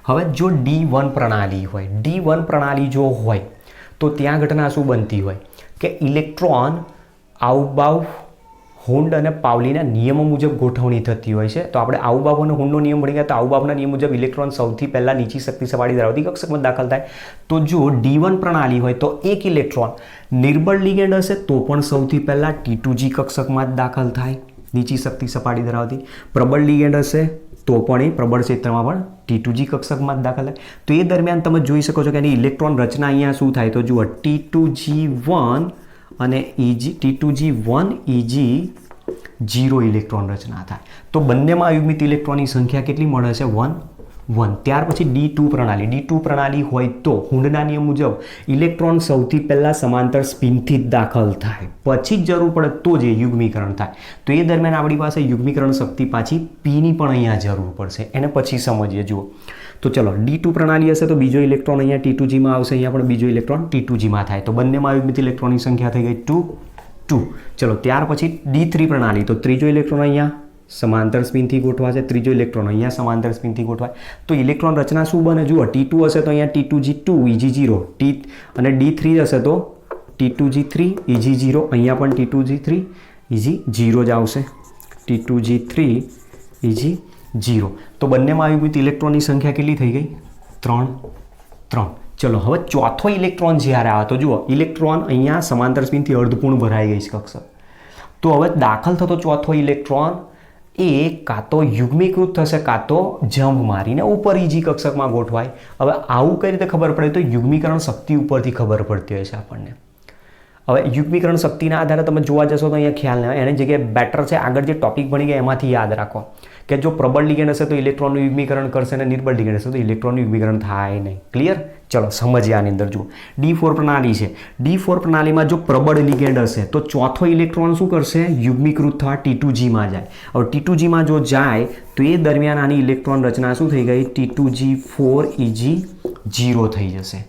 હવે જો D1 પ્રણાલી હોય, D1 પ્રણાલી જો હોય તો ત્યાં ઘટના શું બનતી હોય કે ઇલેક્ટ્રોન આઉબાઉ, હુન્ડ અને પાવલીના નિયમો મુજબ ગોઠવણી થતી હોય છે. તો આપણે આઉબાઉ અને હુન્ડનો નિયમ ભણી ગયા. તો આઉબાઉના નિયમ મુજબ ઇલેક્ટ્રોન સૌથી પહેલાં નીચી શક્તિ સપાટી ધરાવતી કક્ષકમાં દાખલ થાય. તો જો D1 પ્રણાલી હોય તો એક ઇલેક્ટ્રોન નિર્બળ લિગેન્ડ હશે તો પણ સૌથી પહેલાં T2G કક્ષકમાં જ દાખલ થાય, નીચી શક્તિ સપાટી ધરાવતી. પ્રબળ લિગેન્ડ હશે તો પણ એ પ્રબળ ક્ષેત્રમાં પણ T2G કક્ષકમાં જ દાખલ થાય. તો એ દરમિયાન તમે જોઈ શકો છો કે એની ઇલેક્ટ્રોન રચના અહીંયા શું થાય? તો જુઓ T2G1 અને T2G1 EG 0 ઇલેક્ટ્રોન રચના થાય. તો બંનેમાં અયુગ્મિત ઇલેક્ટ્રોનની સંખ્યા કેટલી મળે છે? 1, 1. ત્યાર પછી D2 પ્રણાલી. D2 પ્રણાલી હોય તો હુન્ડના નિયમ મુજબ ઇલેક્ટ્રોન સૌથી પહેલાં સમાંતર સ્પિનથી જ દાખલ થાય, પછી જ જરૂર પડે તો જ એ યુગ્મીકરણ થાય. તો એ દરમિયાન આપણી પાસે યુગ્મીકરણ શક્તિ પાછી Pની પણ અહીંયા જરૂર પડશે. એને પછી સમજીએ. જુઓ તો ચલો D2 પ્રણાલી હશે તો બીજો ઇલેક્ટ્રોન અહીંયા T2Gમાં આવશે, અહીંયા પણ બીજો ઇલેક્ટ્રોન T2Gમાં થાય. તો બંનેમાં અયુગ્મિત ઇલેક્ટ્રોનની સંખ્યા થઈ ગઈ 2, 2. ચલો ત્યાર પછી D3 પ્રણાલી. તો ત્રીજો ઇલેક્ટ્રોન અહીંયા સમાંતર સ્પિનથી ગોઠવાશે, ત્રીજો ઇલેક્ટ્રોન અહીંયા સમાંતર સ્પિનથી ગોઠવાય. તો ઇલેક્ટ્રોન રચના શું બને? જુઓ T2 હશે તો અહીંયા T2G2 EG0 અને D3 હશે તો T2G3 EG0, અહીંયા પણ T2G3 EG0 જ આવશે. T2G3 EG0. તો બંનેમાં અયુગ્મિત ઇલેક્ટ્રોનની સંખ્યા કેટલી થઈ ગઈ? 3, 3. ચલો હવે ચોથો ઇલેક્ટ્રોન જ્યારે આવે તો જુઓ ઇલેક્ટ્રોન અહીંયા સમાંતર સ્પિનથી અર્ધપૂર્ણ ભરાઈ ગઈ છે કક્ષક. તો હવે દાખલ થતો ચોથો ઇલેક્ટ્રોન એ કાં તો યુગ્મીકૃત થશે કાં તો જમ્પ મારીને ઉપર EG કક્ષકમાં ગોઠવાય. હવે આવું કઈ રીતે ખબર પડે? તો યુગ્મીકરણ શક્તિ ઉપરથી ખબર પડતી હોય છે આપણને. હવે યુગ્મીકરણ શક્તિના આધારે તમે જોવા જશો તો અહીંયા ખ્યાલ નહીં, એની જગ્યાએ બેટર છે આગળ જે ટોપિક ભણી ગયા એમાંથી યાદ રાખો કે જો પ્રબળ લિગેન્ડ હશે તો ઇલેક્ટ્રોનનું યુગ્મીકરણ કરશે અને નિર્બળ લિગેન્ડ હશે તો ઇલેક્ટ્રોનનું યુગ્મીકરણ થાય નહીં. ક્લિયર? ચલો સમજીએ આની અંદર જુઓ. D4 પ્રણાલી છે. D4 પ્રણાલીમાં જો પ્રબળ લિગેન્ડ હશે તો ચોથો ઇલેક્ટ્રોન શું કરશે? યુગ્મીકૃત થવા T2G માં જાય. હવે T2G માં જો જાય તો એ દરમિયાન આની ઇલેક્ટ્રોન રચના શું થઈ ગઈ? T2G4Eg0 થઈ જશે.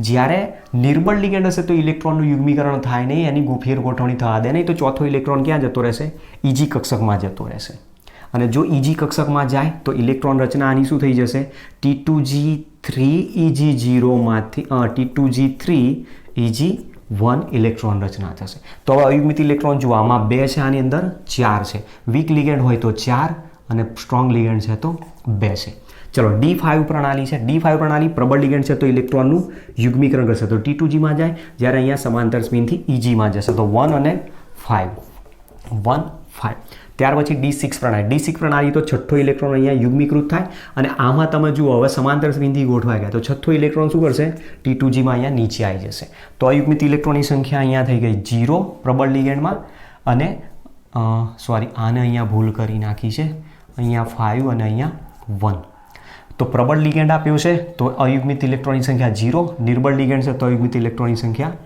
જ્યારે નિર્બળ લિગેન્ડ હશે તો ઇલેક્ટ્રોનનું યુગ્મીકરણ થાય નહીં, એની ફેર ગોઠવણી થવા દે નહીં, તો ચોથો ઇલેક્ટ્રોન ક્યાં જતો રહેશે? EG કક્ષકમાં જતો રહેશે. અને જો EG કક્ષકમાં જાય તો ઇલેક્ટ્રોન રચના આની શું થઈ જશે? T2G3Eg0 માંથી T2G3Eg1 ઇલેક્ટ્રોન રચના થશે. તો હવે અયુગ્મિત ઇલેક્ટ્રોન જુઓ, આમાં 2 છે, આની અંદર 4 છે. વીક લિગેન્ડ હોય તો 4 અને સ્ટ્રોંગ લિગેન્ડ છે તો 2 છે. ચલો D5 પ્રણાલી છે. D5 પ્રણાલી પ્રબળ લિગેન્ડ છે તો ઇલેક્ટ્રોનનું યુગ્મીકરણ કરશે તો T2G માં જાય, જ્યારે અહીંયા સમાંતર સ્પિનથી EG માં જશે તો 1 અને 5 1 5. ત્યાર પછી D6 પ્રણાલી. D6 પ્રણાલી તો છઠ્ઠો ઇલેક્ટ્રોન અહીંયા યુગ્મીકૃત થાય અને આમાં તમે જુઓ હવે સમાંતર સ્પિનથી ગોઠવાઈ ગયા તો છઠ્ઠો ઇલેક્ટ્રોન શું કરશે? T2G માં અહીંયા નીચે આવી જશે. તો અયુગ્મિત ઇલેક્ટ્રોનની સંખ્યા અહીંયા થઈ ગઈ 0 પ્રબળ લિગેન્ડમાં અને આને અહીંયા ભૂલ કરી નાખી છે, અહીંયા 5 અને અહીંયા 1. તો પ્રબળ લિગેન્ડ આપ્યો છે તો અયુગ્મિત ઇલેક્ટ્રોનની સંખ્યા 0, નિર્બળ લિગેન્ડ છે તો અયુગ્મિત ઇલેક્ટ્રોનની સંખ્યા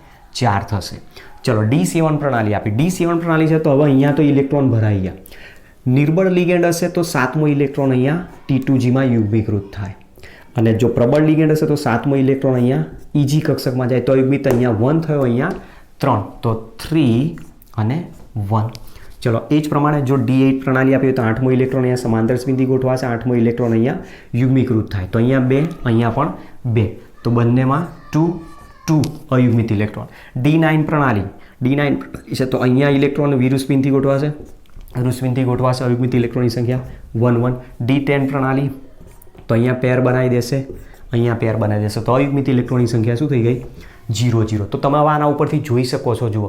4 થશે. ચલો D7 પ્રણાલી આપી. D7 પ્રણાલી છે તો હવે અહીંયા તો ઇલેક્ટ્રોન ભરાઈ ગયા. નિર્બળ લિગેન્ડ હશે તો 7મો ઇલેક્ટ્રોન અહીંયા T2G માં યુગ્મીકૃત થાય અને જો પ્રબળ લિગેન્ડ હશે તો 7મો ઇલેક્ટ્રોન અહીંયા EG કક્ષકમાં જાય તો અયુગ્મિત અહીંયા 1 થયો, અહીંયા 3 તો 3 અને 1. ચલો એ જ પ્રમાણે જો D8 પ્રણાલી આપી તો 8મો ઇલેક્ટ્રોન અહીંયા સમાંતર સ્પિનથી ગોઠવાશે, 8મો ઇલેક્ટ્રોન અહીંયા યુગ્મીકૃત થાય તો અહીંયા 2, અહીંયા પણ 2, તો બંનેમાં 2 અયુગ્મિત ઇલેક્ટ્રોન. D9 પ્રણાલી. D9 છે તો અહીંયા ઇલેક્ટ્રોન વિરુસ્પિનથી ગોઠવાશે, અયુગ્મિત ઇલેક્ટ્રોનની સંખ્યા 1 1. D10 પ્રણાલી તો અહીંયા પેર બનાવી દેશે, અહીંયા પેર બનાવી દેશે તો અયુગ્મિત ઇલેક્ટ્રોનની સંખ્યા શું થઈ ગઈ? 0 0. તો તમે આના ઉપરથી જોઈ શકો છો. જુઓ,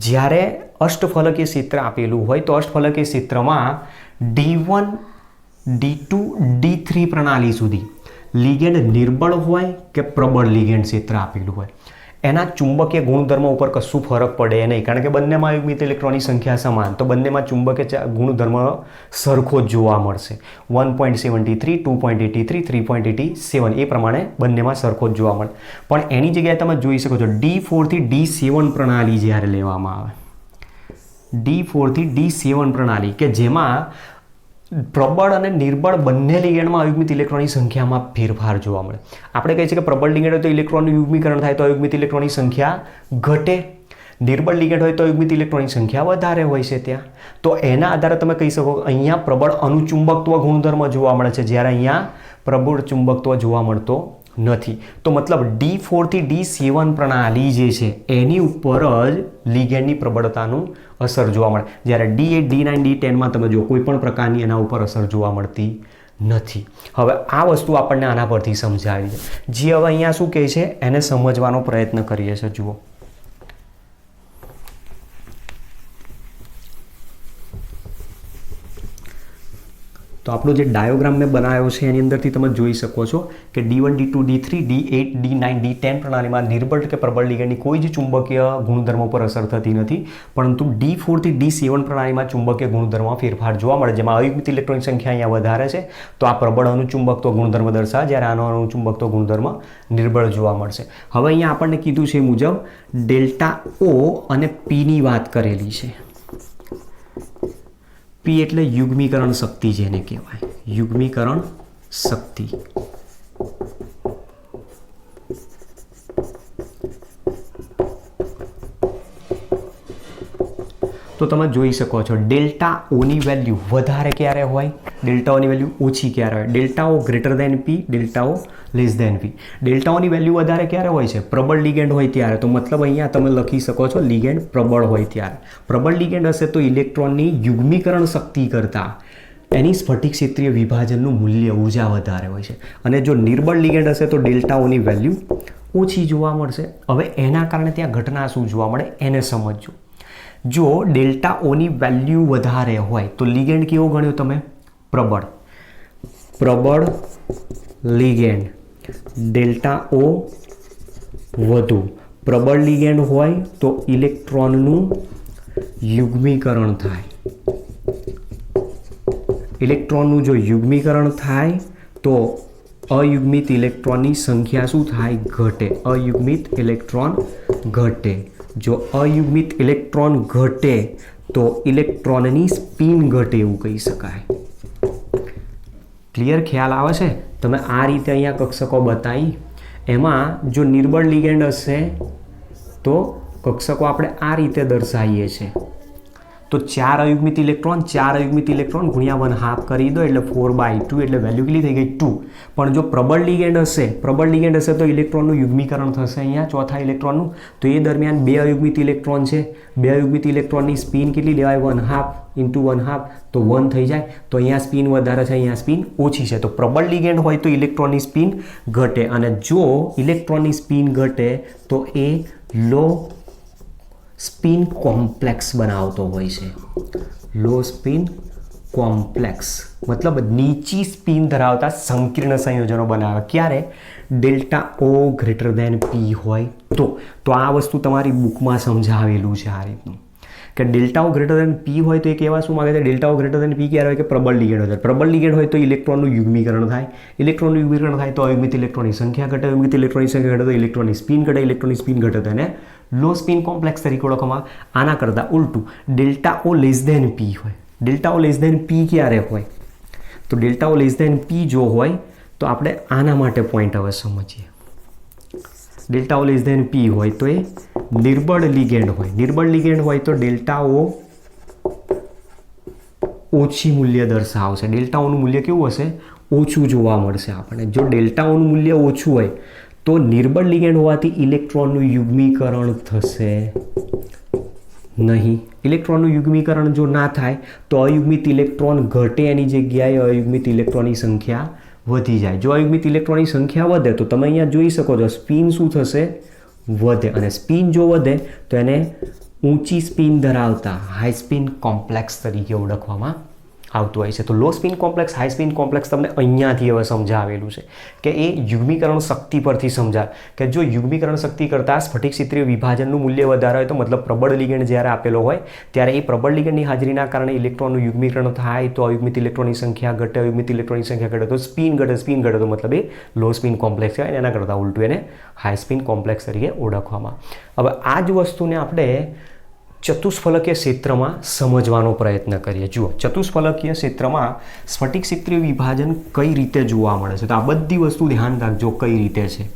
જ્યારે અષ્ટફલકીય ક્ષેત્ર આપેલું હોય તો અષ્ટફલકીય ક્ષેત્રમાં D1 D2 D3 પ્રણાલી સુધી લિગેન્ડ નિર્બળ હોય કે પ્રબળ લિગેન્ડ ક્ષેત્ર આપેલું હોય, એના ચુંબકીય ગુણધર્મ ઉપર કશું ફરક પડે નહીં, કારણ કે બંનેમાં અયુગ્મિત ઇલેક્ટ્રોનની સંખ્યા સમાન, તો બંનેમાં ચુંબકીય ગુણધર્મ સરખો જ જોવા મળશે. 1.73 2.83 3.87 એ પ્રમાણે બંનેમાં સરખો જ જોવા મળે. પણ એની જગ્યાએ તમે જોઈ શકો છો D4 થી D7 પ્રણાલી જ્યારે લેવામાં આવે, D4 થી D7 પ્રણાલી કે જેમાં પ્રબળ અને નિર્બળ બંને લિગેન્ડમાં અયુગ્મિત ઇલેક્ટ્રોનની સંખ્યામાં ફેરફાર જોવા મળે. આપણે કહીએ છીએ કે પ્રબળ લિગેન્ડ હોય તો ઇલેક્ટ્રોનનું યુગ્મીકરણ થાય તો અયુગ્મિત ઇલેક્ટ્રોનની સંખ્યા ઘટે, નિર્બળ લિગેન્ડ હોય તો અયુગ્મિત ઇલેક્ટ્રોનની સંખ્યા વધારે હોય છે ત્યાં. તો એના આધારે તમે કહી શકો અહીંયા પ્રબળ અનુચુંબકત્વ ગુણધર્મ જોવા મળે છે, જ્યારે અહીંયા પ્રબળ ચુંબકત્વ જોવા મળતો નથી. તો મતલબ D4 થી D7 પ્રણાલી જે છે એની ઉપર જ લિગેન્ડની પ્રબળતાનું અસર જોવા મળે, જ્યારે D8 D9 D10માં તમે જો કોઈ પણ પ્રકારની એના ઉપર અસર જોવા મળતી નથી. હવે આ વસ્તુ આપણને આના પરથી સમજાવી છે. જે હવે અહીંયા શું કહે છે એને સમજવાનો પ્રયત્ન કરીએ છીએ. જુઓ, તો આપણો જે ડાયોગ્રામ મેં બનાવ્યો છે એની અંદરથી તમે જોઈ શકો છો કે D1 D2 D3 D8 D9 D10 પ્રણાલીમાં નિર્બળ કે પ્રબળ લિગેન્ડની કોઈ જ ચુંબકીય ગુણધર્મો પર અસર થતી નથી, પરંતુ D4 થી D7 પ્રણાલીમાં ચુંબકીય ગુણધર્મમાં ફેરફાર જોવા મળે, જેમાં અયુગ્મિત ઇલેક્ટ્રોનની સંખ્યા અહીંયા વધારે છે તો આ પ્રબળ અનુચુંબકત્વ ગુણધર્મ દર્શાવે, જ્યારે આનો અનુચુંબકત્વ ગુણધર્મ નિર્બળ જોવા મળશે. હવે અહીંયા આપણને કીધું છે એ મુજબ ડેલ્ટા O અને Pની વાત કરેલી છે. P એટલે યુગ્મીકરણ શક્તિ, જેને કહેવાય યુગ્મીકરણ શક્તિ. તો તમે જોઈ શકો છો ડેલ્ટા ઓની વેલ્યુ વધારે ક્યારે હોય, ડેલ્ટા ઓની વેલ્યુ ઓછી ક્યારે હોય. ડેલ્ટા ઓ ગ્રેટર દેન P, ડેલ્ટા ઓ લેસ દેન P. ડેલ્ટા ઓની વેલ્યુ વધારે ક્યારે હોય છે? પ્રબળ લિગેન્ડ હોય ત્યારે. તો મતલબ અહીંયા તમે લખી શકો છો લિગેન્ડ પ્રબળ હોય ત્યારે. પ્રબળ લિગેન્ડ હશે તો ઇલેક્ટ્રોનની યુગ્મીકરણ શક્તિ કરતાં એની સ્ફટિક ક્ષેત્રીય વિભાજનનું મૂલ્ય ઊર્જા વધારે હોય છે. અને જો નિર્બળ લિગેન્ડ હશે તો ડેલ્ટા ઓની વેલ્યુ ઓછી જોવા મળશે. હવે એના કારણે ત્યાં ઘટના શું જોવા મળે એને સમજો. જો ડેલ્ટા ઓની વેલ્યુ વધારે હોય તો લિગેન્ડ કેવો ગણ્યો તમે? પ્રબળ. પ્રબળ લિગેન્ડ ડેલ્ટા ઓ વધુ, પ્રબળ લિગેન્ડ હોય તો ઇલેક્ટ્રોનનું યુગ્મીકરણ થાય. ઇલેક્ટ્રોનનું જો યુગ્મીકરણ થાય તો અયુગ્મિત ઇલેક્ટ્રોનની સંખ્યા શું થાય? ઘટે. અયુગ્મિત ઇલેક્ટ્રોન ઘટે. જો અયુગ્મિત ઇલેક્ટ્રોન ઘટે તો ઇલેક્ટ્રોનની સ્પિન ઘટે એવું કહી શકાય. ક્લિયર? ખ્યાલ આવે છે? તમે આ રીતે અહીંયા કક્ષકો બતાવી. એમાં જો નિર્બળ લિગેન્ડ હશે તો કક્ષકો આપણે આ રીતે દર્શાવીએ છીએ. તો 4 અયુગ્મિત ઇલેક્ટ્રોન ગુણ્યા 1/2 કરી દો એટલે 4/2 એટલે વેલ્યુ કેટલી થઈ ગઈ? 2. પણ જો પ્રબળ લિગેન્ડ હશે તો ઇલેક્ટ્રોનનું યુગ્મીકરણ થશે અહીંયા ચોથા ઇલેક્ટ્રોનનું. તો એ દરમિયાન 2 અયુગ્મિત ઇલેક્ટ્રોન છે. 2 અયુગ્મિત ઇલેક્ટ્રોનની સ્પિન કેટલી લેવાય? 1/2 × 1/2 તો 1 થઈ જાય. તો અહીંયા સ્પિન વધારે છે, અહીંયા સ્પિન ઓછી છે. તો પ્રબળ લિગેન્ડ હોય તો ઇલેક્ટ્રોનની સ્પિન ઘટે, અને જો ઇલેક્ટ્રોનની સ્પિન ઘટે તો એ લો સ્પિન કોમ્પ્લેક્સ બનાવતો હોય છે. લો સ્પિન કોમ્પ્લેક્સ મતલબ નીચી સ્પિન ધરાવતા સંકીર્ણ સંયોજનો બનાવે. ક્યારે? ડેલ્ટા ઓ ગ્રેટર દેન પી હોય તો આ વસ્તુ તમારી બુકમાં સમજાવેલું છે આ રીતનું કે ડેલ્ટા ઓ ગ્રેટર દેન પી હોય તો એ કહેવા શું માગે છે? ડેલ્ટા ઓ ગ્રેટર દેન પી ક્યારે હોય? કે પ્રબળ લિગેન્ડ હોય. પ્રબળ લિગેન્ડ હોય તો ઇલેક્ટ્રોનનું યુગ્મીકરણ થાય. ઇલેક્ટ્રોનનું યુગ્મીકરણ થાય તો અયુગ્મિત ઇલેક્ટ્રોનની સંખ્યા ઘટે. અયુગ્મિત ઇલેક્ટ્રોનની સંખ્યા ઘટે તો ઇલેક્ટ્રોનની સ્પિન ઘટે. ઇલેક્ટ્રોનની સ્પિન ઘટે તો એને લો સ્પિન કોમ્પ્લેક્સ તરીકે ઓળખવામાં. આના કરતાં ઉલટું ડેલ્ટા ઓ લેસ દેન પી હોય. ડેલ્ટા ઓ લેસ દેન પી ક્યારે હોય? તો ડેલ્ટા ઓ લેસ દેન પી જો હોય તો આપણે આના માટે પોઈન્ટ હવે સમજીએ. ડેલ્ટા ઓ લેસ દેન પી હોય તો એ નિર્બળ લિગેન્ડ હોય. નિર્બળ લિગેન્ડ હોય તો ડેલ્ટા ઓ ઓછી મૂલ્ય દર્શાવશે. ડેલ્ટા ઓનું મૂલ્ય કેવું હશે? ઓછું જોવા મળશે આપણને. જો ડેલ્ટા ઓનું મૂલ્ય ઓછું હોય તો નિર્બળ લિગેન્ડ હોવાથી ઇલેક્ટ્રોનનું યુગ્મીકરણ થશે નહીં. ઇલેક્ટ્રોનનું યુગ્મીકરણ જો ના થાય તો અયુગ્મિત ઇલેક્ટ્રોન ઘટે, એની જગ્યાએ અયુગ્મિત ઇલેક્ટ્રોનની સંખ્યા વધી જાય. જો અયુગ્મિત ઇલેક્ટ્રોનની સંખ્યા વધે તો તમે અહીંયા જોઈ શકો છો સ્પિન શું થશે? વધે. અને સ્પિન જો વધે તો એને ઊંચી સ્પિન ધરાવતા હાઈ સ્પિન કોમ્પ્લેક્સ તરીકે ઓળખવામાં આવતું હોય છે. તો low spin complex, high spin complex તમને અહીંયાથી હવે સમજાવેલું છે કે એ યુગ્મીકરણ શક્તિ પરથી સમજાય કે જો યુગ્મીકરણ શક્તિ કરતાં સ્ફટિક ક્ષેત્રીય વિભાજનનું મૂલ્ય વધારે હોય તો મતલબ પ્રબળ લિગેન્ડ જ્યારે આપેલો હોય ત્યારે એ પ્રબળ લિગેન્ડની હાજરીના કારણે ઇલેક્ટ્રોનનું યુગ્મીકરણ થાય તો અયુગ્મિત ઇલેક્ટ્રોનની સંખ્યા ઘટે. અયુગ્મિત ઇલેક્ટ્રોનની સંખ્યા ઘટે તો સ્પિન ઘટે તો મતલબ એ લો સ્પિન કોમ્પ્લેક્સ કહેવાય. એના કરતાં ઉલટું એને હાઈ સ્પિન કોમ્પ્લેક્સ તરીકે ઓળખવામાં. હવે આ જ વસ્તુને આપણે ચતુષ્ફલકીય ક્ષેત્રમાં સમજવાનો પ્રયત્ન કરીએ. જુઓ, ચતુષ્ફલકીય ક્ષેત્રમાં સ્ફટિક ક્ષેત્રીય વિભાજન કઈ રીતે જોવા મળે છે? તો આ બધી વસ્તુ ધ્યાન રાખજો કઈ રીતે છે.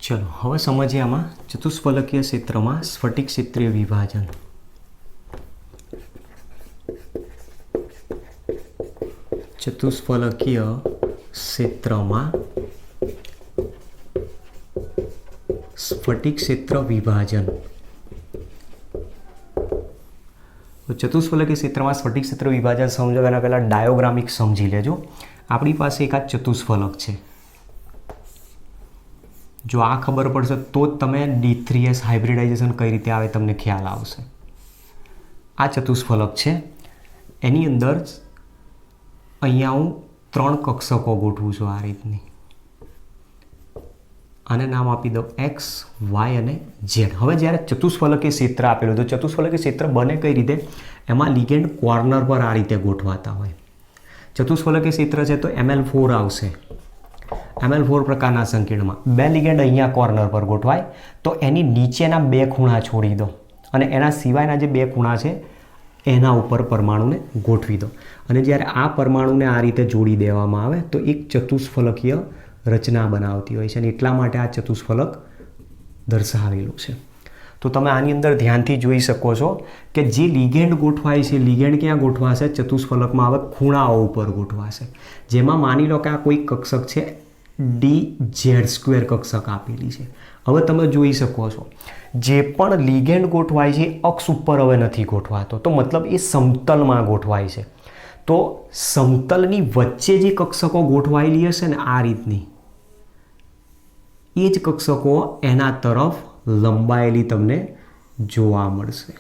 ચલો હવે સમજીએ આમાં ચતુષ્ફલકીય ક્ષેત્રમાં સ્ફટિક ક્ષેત્રીય વિભાજન. ચતુષ્ફલકીય ક્ષેત્રમાં સ્ફટિક ક્ષેત્ર વિભાજન. તો ચતુષ્ફલકીય ક્ષેત્રમાં સ્ફટિક ક્ષેત્ર વિભાજન સમજવાના પહેલાં ડાયોગ્રામિક સમજી લેજો. આપણી પાસે એક આ ચતુષ્ફલક છે. જો આ ખબર પડશે તો જ તમે D3S હાઇબ્રિડાઇઝેશન કઈ રીતે આવે તમને ખ્યાલ આવશે. આ ચતુષ્ફલક છે, એની અંદર અહીંયા હું 3 કક્ષકો ગોઠવું છું આ રીતની. આને નામ આપી દો X, Y અને Z. હવે જ્યારે ચતુષ્ફલકીય ક્ષેત્ર આપેલું તો ચતુષ્ફલકીય ક્ષેત્ર બને કઈ રીતે? એમાં લિગેન્ડ કોર્નર પર આ રીતે ગોઠવાતા હોય. ચતુષ્ફલકીય ક્ષેત્ર છે તો ML4 આવશે. ML4 પ્રકારના સંકીર્ણમાં 2 લિગેન્ડ અહીંયા કોર્નર પર ગોઠવાય તો એની નીચેના 2 ખૂણા છોડી દો અને એના સિવાયના જે 2 ખૂણા છે એના ઉપર પરમાણુને ગોઠવી દો. અને જ્યારે આ પરમાણુને આ રીતે જોડી દેવામાં આવે તો એક ચતુષ્ફલકીય રચના બનાવતી હોય છે અને એટલા માટે આ ચતુષ્ફલક દર્શાવેલું છે. તો તમે આની અંદર ધ્યાનથી જોઈ શકો છો કે જે લીગેન્ડ ગોઠવાય છે, લીગેન્ડ ક્યાં ગોઠવાશે? ચતુષ્ફલકમાં હવે ખૂણાઓ ઉપર ગોઠવાશે. જેમાં માની લો કે આ કોઈ કક્ષક છે, DZ² કક્ષક આપેલી છે. હવે તમે જોઈ શકો છો જે પણ લીગેન્ડ ગોઠવાય છે અક્ષ ઉપર હવે નથી ગોઠવાતો, તો મતલબ એ સમતલમાં ગોઠવાય છે. તો સમતલની વચ્ચે જે કક્ષકો ગોઠવાયેલી હશે ને આ રીતની, એ જ કક્ષકો એના તરફ લંબાયેલી તમને જોવા મળશે.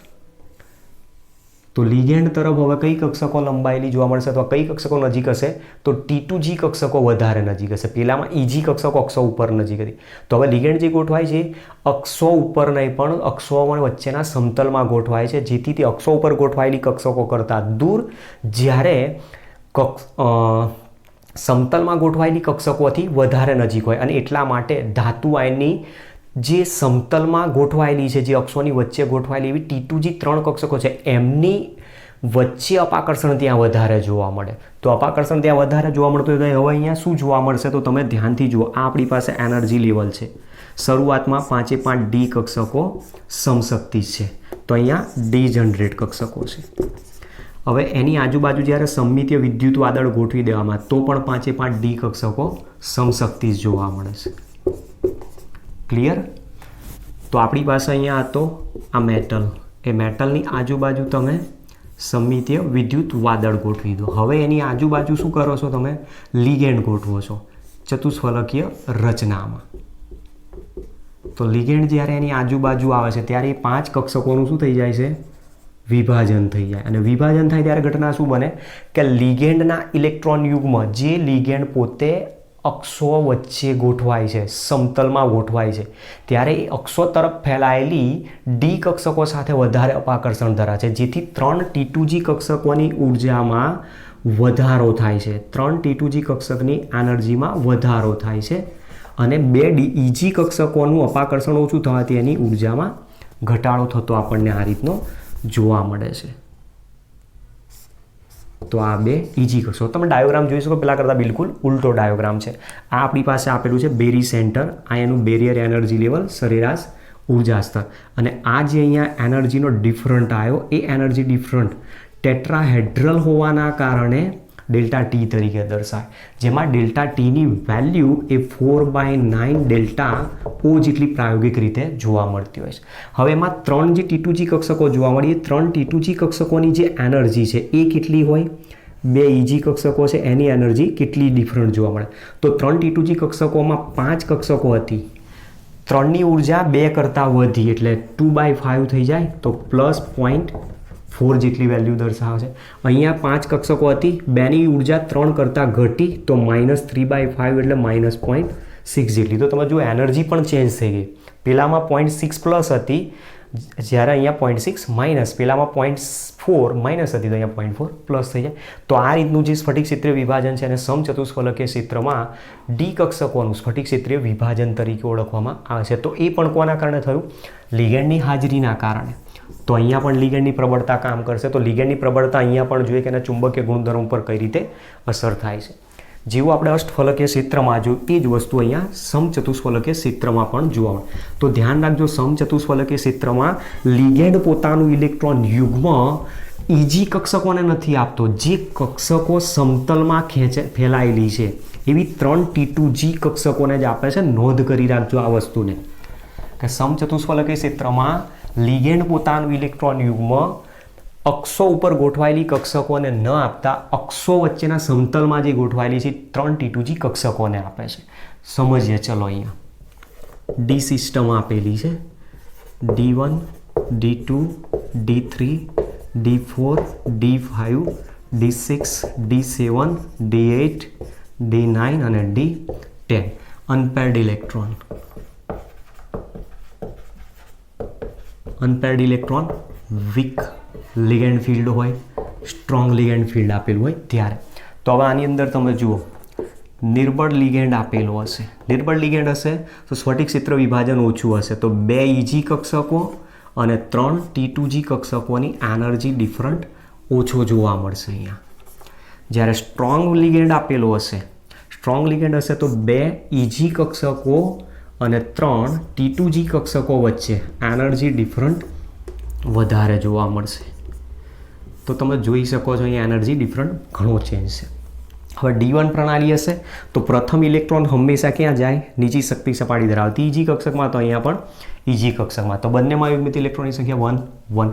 તો લીગેન્ડ તરફ હવે કઈ કક્ષકો લંબાયેલી જોવા મળશે અથવા કઈ કક્ષકો નજીક હશે? તો T2G કક્ષકો વધારે નજીક હશે. પેલામાં EG કક્ષકો અક્ષો ઉપર નજીક હતી. તો હવે લીગેન્ડ જે ગોઠવાય છે અક્ષો ઉપર નહીં પણ અક્ષો વચ્ચેના સમતલમાં ગોઠવાય છે, જેથી તે અક્ષો ઉપર ગોઠવાયેલી કક્ષકો કરતાં દૂર, જ્યારે સમતલમાં ગોઠવાયેલી કક્ષકોથી વધારે નજીક હોય. અને એટલા માટે ધાતુ આયનની જે સમતલમાં ગોઠવાયેલી છે, જે અક્ષોની વચ્ચે ગોઠવાયેલી એવી T2G 3 કક્ષકો છે, એમની વચ્ચે અપાકર્ષણ ત્યાં વધારે જોવા મળે. તો અપાકર્ષણ ત્યાં વધારે જોવા મળતું હોય તો હવે અહીંયા શું જોવા મળશે? તો તમે ધ્યાનથી જુઓ. આ આપણી પાસે એનર્જી લેવલ છે. શરૂઆતમાં 5 D કક્ષકો સમશક્તિ છે, તો અહીંયા D જનરેટ કક્ષકો છે. હવે એની આજુબાજુ જ્યારે સમમિતીય વિદ્યુત વાદળ ગોઠવી દેવામાં તો પણ 5 D કક્ષકો સમશક્તિ જોવા મળે છે. ક્લિયર? તો આપણી પાસે અહીંયા હતો આ મેટલ, એ મેટલની આજુબાજુ તમે સમમિતીય વિદ્યુત વાદળ ગોઠવી દો. હવે એની આજુબાજુ શું કરો છો? તમે લીગેન્ડ ગોઠવો છો ચતુષ્ફલકીય રચનામાં. તો લીગેન્ડ જ્યારે એની આજુબાજુ આવે છે ત્યારે એ 5 કક્ષકોનું શું થઈ જાય છે? વિભાજન થઈ જાય. અને વિભાજન થાય ત્યારે ઘટના શું બને કે લીગેન્ડના ઇલેક્ટ્રોન યુગ્મ, જે લીગેન્ડ પોતે અક્ષો વચ્ચે ગોઠવાય છે, સમતલમાં ગોઠવાય છે, ત્યારે એ અક્ષો તરફ ફેલાયેલી D કક્ષકો સાથે વધારે અપાકર્ષણ ધરાવે છે, જેથી 3 T2G કક્ષકોની ઉર્જામાં વધારો થાય છે. 3 T2G કક્ષકની એનર્જીમાં વધારો થાય છે અને 2 EG કક્ષકોનું અપાકર્ષણ ઓછું થવાથી એની ઉર્જામાં ઘટાડો થતો આપણને આ રીતનો જોવા મળે છે. તો આ 2 EG કક્ષકો. તમે ડાયોગ્રામ જોઈ શકો, પેલા કરતાં બિલકુલ ઉલટો ડાયોગ્રામ છે. આ આપણી પાસે આપેલું છે બેરી સેન્ટર, આ એનું બેરિયર એનર્જી લેવલ, સરેરાશ ઉર્જા સ્તર. અને આ જે અહીંયા એનર્જીનો ડિફરન્ટ આવ્યો, એ એનર્જી ડિફરન્ટ ટેટ્રાહેડ્રલ હોવાના કારણે ડેલ્ટા T તરીકે દર્શાય, જેમાં ડેલ્ટા Tની વેલ્યુ એ 4/9 ડેલ્ટા O જેટલી પ્રાયોગિક રીતે જોવા મળતી હોય છે. હવે એમાં 3 જે T2G કક્ષકો જોવા મળી, એ 3 T2G કક્ષકોની જે એનર્જી છે એ કેટલી હોય? 2 EG કક્ષકો છે એની એનર્જી કેટલી ડિફરન્ટ જોવા મળે? તો 3 T2G કક્ષકોમાં 5 કક્ષકો હતી, 3ની ઉર્જા 2 કરતાં વધી એટલે 2/5 થઈ જાય, તો +0.4 જેટલી વેલ્યુ દર્શાવે છે. અહીંયા 5 કક્ષકો હતી, 2ની ઉર્જા 3 કરતાં ઘટી તો -3/5 એટલે -0.6 જેટલી. તો તમે જો એનર્જી પણ ચેન્જ થઈ ગઈ. પેલામાં 0.6 પ્લસ હતી, જ્યારે અહીંયા 0.6 માઇનસ, પેલામાં 0.4 માઇનસ હતી તો અહીંયા 0.4 પ્લસ થઈ જાય. તો આ રીતનું જે સ્ફટિક ક્ષેત્રીય વિભાજન છે એને સમચતુષ્ફલકીય ક્ષેત્રમાં D કક્ષકોનું સ્ફટિક ક્ષેત્રીય વિભાજન તરીકે ઓળખવામાં આવે છે. તો એ પણ કોના કારણે થયું? લીગેન્ડની હાજરીના કારણે. તો અહીંયા પણ લીગેન્ડની પ્રબળતા કામ કરશે. તો લીગેન્ડની પ્રબળતા અહીંયા પણ જોઈએ કે એના ચુંબકીય ગુણધર્મ પર કઈ રીતે અસર થાય છે. જેવું આપણે અષ્ટફલકીય ક્ષેત્રમાં જોયું એ જ વસ્તુ અહીંયા સમચતુષ્ફલકીય ક્ષેત્રમાં પણ જોવા મળે. તો ધ્યાન રાખજો, સમચતુષ્ફલકીય ક્ષેત્રમાં લીગેન્ડ પોતાનું ઇલેક્ટ્રોન યુગ્મ EG કક્ષકોને નથી આપતો. જે કક્ષકો સમતલમાં ફેલાયેલી છે એવી 3 T2G કક્ષકોને જ આપે છે. નોંધ કરી રાખજો આ વસ્તુને કે સમચતુષ્ફલકીય ક્ષેત્રમાં લીગેન્ડ પોતાનું ઇલેક્ટ્રોન યુગ્મ અક્ષો ઉપર ગોઠવાયેલી કક્ષકોને ન આપતા અક્ષો વચ્ચેના સમતલમાં જે ગોઠવાયેલી છે 3 T2G કક્ષકોને આપે છે. સમજીએ. ચલો, અહીંયા D સિસ્ટમ આપેલી છે, D1, D2, D3, D4, D5, D6, D7, D8, D9 અને D10. Unpaired electron. Unpaired electron weak ligand field હોય, સ્ટ્રોંગ લિગેન્ડ ફિલ્ડ આપેલું હોય ત્યારે. તો હવે આની અંદર તમે જુઓ, નિર્બળ લિગેન્ડ આપેલો હશે. નિર્બળ લિગેન્ડ હશે તો સ્ફટિક ક્ષેત્ર વિભાજન ઓછું હશે. તો 2 EG કક્ષકો અને 3 T2G કક્ષકોની એનર્જી ડિફરન્ટ ઓછો જોવા મળશે અહીંયા. જ્યારે સ્ટ્રોંગ લિગેન્ડ આપેલો હશે, સ્ટ્રોંગ લિગેન્ડ હશે તો 2 EG કક્ષકો અને 3 T2G કક્ષકો વચ્ચે એનર્જી ડિફરન્ટ વધારે જોવા મળશે. તો તમે જોઈ શકો છો અહીંયા એનર્જી ડિફરન્ટ ઘણો ચેન્જ છે. હવે D1 પ્રણાલી હશે તો પ્રથમ ઇલેક્ટ્રોન હંમેશા ક્યાં જાય? નીચી શક્તિ સપાટી ધરાવતી EG કક્ષકમાં, તો અહીંયા પણ EG કક્ષકમાં. તો બંનેમાં યુગ્મિત ઇલેક્ટ્રોનની સંખ્યા 1 1.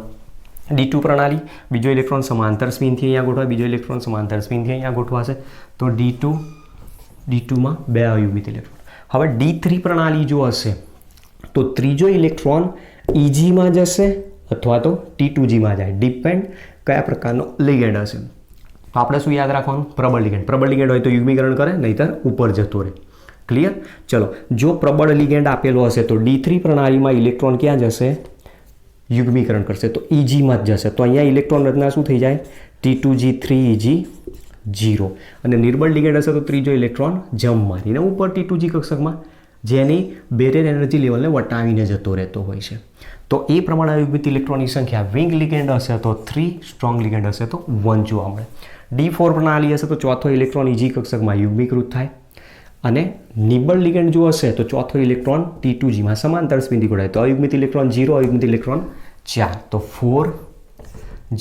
D2 પ્રણાલી, બીજો ઇલેક્ટ્રોન સમાંતર સ્પિનથી અહીંયા ગોઠવાય, બીજો ઇલેક્ટ્રોન સમાંતર સ્પિનથી અહીંયા ગોઠવાશે. તો D2માં 2 અયુગ્મિત ઇલેક્ટ્રોન. હવે D3 પ્રણાલી જો હશે તો ત્રીજો ઇલેક્ટ્રોન EGમાં જશે અથવા તો T2Gમાં જાય, ડિપેન્ડ કયા પ્રકારનો લિગેન્ડ હશે. તો આપણે શું યાદ રાખવાનું? પ્રબળ લિગેન્ડ. પ્રબળ લિગેન્ડ હોય તો યુગ્મીકરણ કરે, નહીતર ઉપર જતો રહે. ક્લિયર? ચલો, જો પ્રબળ લિગેન્ડ આપેલો હશે તો D3 પ્રણાલીમાં ઇલેક્ટ્રોન ક્યાં જશે? યુગ્મીકરણ કરશે, તો EGમાં જ જશે. તો અહીંયા ઇલેક્ટ્રોન રચના શું થઈ જાય? T2G3 EG0. અને નિર્બળ લિગેન્ડ હશે તો ત્રીજો ઇલેક્ટ્રોન જમ્પ મારીને ઉપર T2G કક્ષકમાં, જેની બેરિયર એનર્જી લેવલને વટાવીને જતો રહેતો હોય છે. તો એ પ્રમાણે અયુગ્મિત ઇલેક્ટ્રોનની સંખ્યા વીક લિગેન્ડ હશે તો 3, સ્ટ્રોંગ લિગેન્ડ હશે તો 1 જોવા મળે. D4 પ્રણાલી હશે તો ચોથો ઇલેક્ટ્રોન EG કક્ષકમાં યુગ્મીકૃત થાય, અને નિર્બળ લિગેન્ડ જો હશે તો ચોથો ઇલેક્ટ્રોન T2Gમાં સમાંતર સ્પિનથી ગોઠવાય. તો અયુગ્મિત ઇલેક્ટ્રોન 0, અયુગ્મિત ઇલેક્ટ્રોન 4, તો 4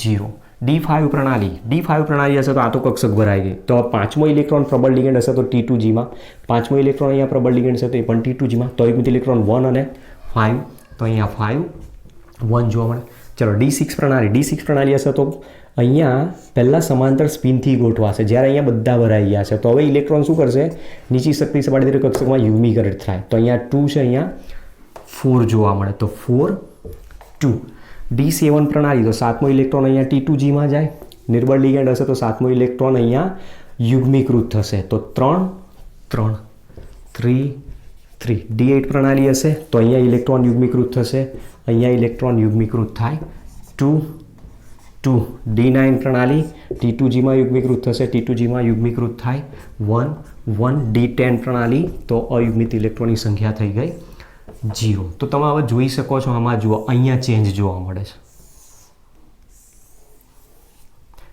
0. D5 પ્રણાલી હશે તો આ તો કક્ષક ભરાઈ ગઈ. તો પાંચમો ઇલેક્ટ્રોન પ્રબળ લિગેન્ડ હશે તો T2Gમાં, પાંચમો ઇલેક્ટ્રોન અહીંયા પ્રબળ લિગેન્ડ હશે તો એ પણ T2Gમાં. તો અયુગ્મિત ઇલેક્ટ્રોન 1 અને 5, તો અહીંયા 5 1 જોવા મળે. ચલો, D6 પ્રણાલી હશે તો અહીંયા પહેલાં સમાંતર સ્પિનથી ગોઠવાશે, જ્યારે અહીંયા બધા ભરાઈ ગયા છે. તો હવે ઇલેક્ટ્રોન શું કરશે? નીચી શક્તિ સપાટી કક્ષકમાં યુગ્મીકૃત થાય. તો અહીંયા 2 છે, અહીંયા 4 જોવા મળે. તો 4 2. D7 પ્રણાલી, તો સાતમો ઇલેક્ટ્રોન અહીંયા T2Gમાં જાય, નિર્બળ લિગેન્ડ હશે તો સાતમો ઇલેક્ટ્રોન અહીંયા યુગ્મીકૃત થશે. તો 3 3 3 3. D8 પ્રણાલી હશે તો અહીંયા ઇલેક્ટ્રોન યુગ્મીકૃત થશે, અહીંયા ઇલેક્ટ્રોન યુગ્મીકૃત થાય 2 2. D9 પ્રણાલી, T2Gમાં યુગ્મીકૃત થશે, T2Gમાં યુગ્મીકૃત થાય 1 1. D10 પ્રણાલી, તો અયુગ્મિત ઇલેક્ટ્રોનની સંખ્યા થઈ ગઈ 0. તો તમે હવે જોઈ શકો છો, આમાં જુઓ અહીંયા ચેન્જ જોવા મળે છે.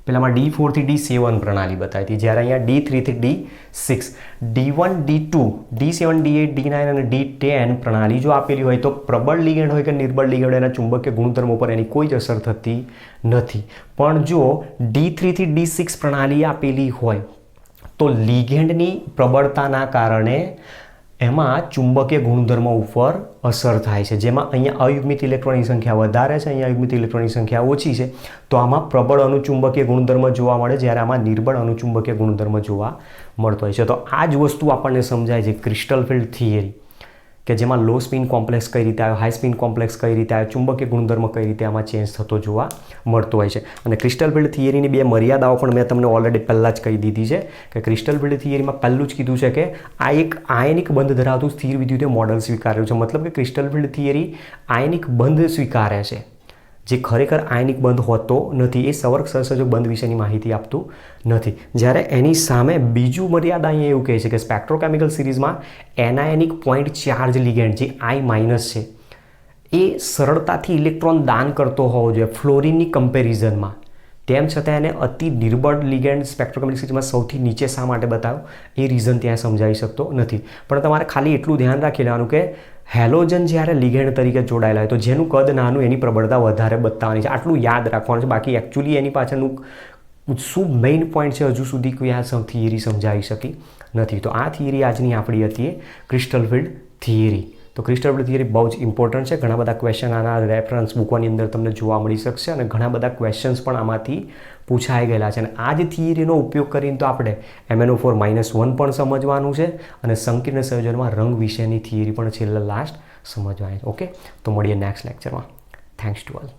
પહેલામાં D4 થી D7 પ્રણાલી બતાવી હતી, જ્યારે અહીંયા D3 થી D6, D1 D2 D7 D8 D9 અને D10 પ્રણાલી જો આપેલી હોય તો પ્રબળ લિગેન્ડ હોય કે નિર્બળ લિગેન્ડ, એના ચુંબકીય ગુણધર્મો પર એની કોઈ જ અસર થતી નથી. પણ જો D3 થી D6 પ્રણાલી આપેલી હોય તો લિગેન્ડની પ્રબળતાના કારણે એમાં ચુંબકીય ગુણધર્મો ઉપર અસર થાય છે, જેમાં અહીંયા અયુગ્મિત ઇલેક્ટ્રોનની સંખ્યા વધારે છે, અહીંયા અયુગ્મિત ઇલેક્ટ્રોનની સંખ્યા ઓછી છે. તો આમાં પ્રબળ અનુચુંબકીય ગુણધર્મ જોવા મળે, જ્યારે આમાં નિર્બળ અનુચુંબકીય ગુણધર્મ જોવા મળતો હોય છે. તો આ જ વસ્તુ આપણને સમજાય છે ક્રિસ્ટલ ફિલ્ડ થિયરી, કે જેમાં લો સ્પિન કોમ્પ્લેક્સ કઈ રીતે આવ્યો, હાઈ સ્પિન કોમ્પ્લેક્સ કઈ રીતે આવ્યો, ચુંબકીય ગુણધર્મ કઈ રીતે આમાં ચેન્જ થતો જોવા મળતો હોય છે. અને ક્રિસ્ટલ ફિલ્ડ થિયરીની બે મર્યાદાઓ પણ મેં તમને ઓલરેડી પહેલાં જ કહી દીધી છે, કે ક્રિસ્ટલ ફિલ્ડ થિયરીમાં પહેલું જ કીધું છે કે આ એક આયનિક બંધ ધરાવતું સ્થિર વિદ્યુતીય મોડલ સ્વીકાર્યું છે. મતલબ કે ક્રિસ્ટલ ફિલ્ડ થિયરી આયનિક બંધ સ્વીકારે છે, જે ખરેખર આયનિક બંધ હોતો નથી. એ સવર્ગ સહસંયોજક બંધ વિશેની માહિતી આપતું નથી. જ્યારે એની સામે બીજું મર્યાદા અહીંયા એવું કહે છે કે સ્પેક્ટ્રોકેમિકલ સિરીઝમાં એનાયનિક પોઈન્ટ ચાર્જ લિગેન્ડ, જે I- છે, એ સરળતાથી ઇલેક્ટ્રોન દાન કરતો હોવો જોઈએ ફ્લોરિનની કમ્પેરિઝનમાં. તેમ છતાં એને અતિ નિર્બળ લિગેન્ડ સ્પેક્ટ્રોકેમિકલ સિરીઝમાં સૌથી નીચે શા માટે બતાવ્યો, એ રીઝન ત્યાં સમજાવી શકતો નથી. પણ તમારે ખાલી એટલું ધ્યાન રાખી લેવાનું કે હેલોજન જ્યારે લિગેન્ડ તરીકે જોડાયેલા હોય તો જેનું કદ નાનું એની પ્રબળતા વધારે બતાવવાની છે, આટલું યાદ રાખવાનું છે. બાકી એકચ્યુઅલી એની પાછળનું શું મેઇન પોઈન્ટ છે હજુ સુધી કોઈ આ થિયરી સમજાવી શકી નથી. તો આ થિયરી આજની આપણી હતી ક્રિસ્ટલ ફિલ્ડ થિયરી. તો ક્રિસ્ટલ ફિલ્ડ થિયરી બહુ જ ઇમ્પોર્ટન્ટ છે. ઘણા બધા ક્વેશ્ચન આના રેફરન્સ બુકોની અંદર તમને જોવા મળી શકશે, અને ઘણા બધા ક્વેશ્ચન્સ પણ આમાંથી પૂછાઈ ગયેલા છે. અને આ જ થિયરીનો ઉપયોગ કરીને તો આપણે MnO4 -1 પણ સમજવાનું છે, અને સંકીર્ણ સંયોજનમાં રંગ વિશેની થિયરી પણ છેલ્લે લાસ્ટ સમજવાની છે. ઓકે, તો મળીએ નેક્સ્ટ લેક્ચરમાં. Thanks to all.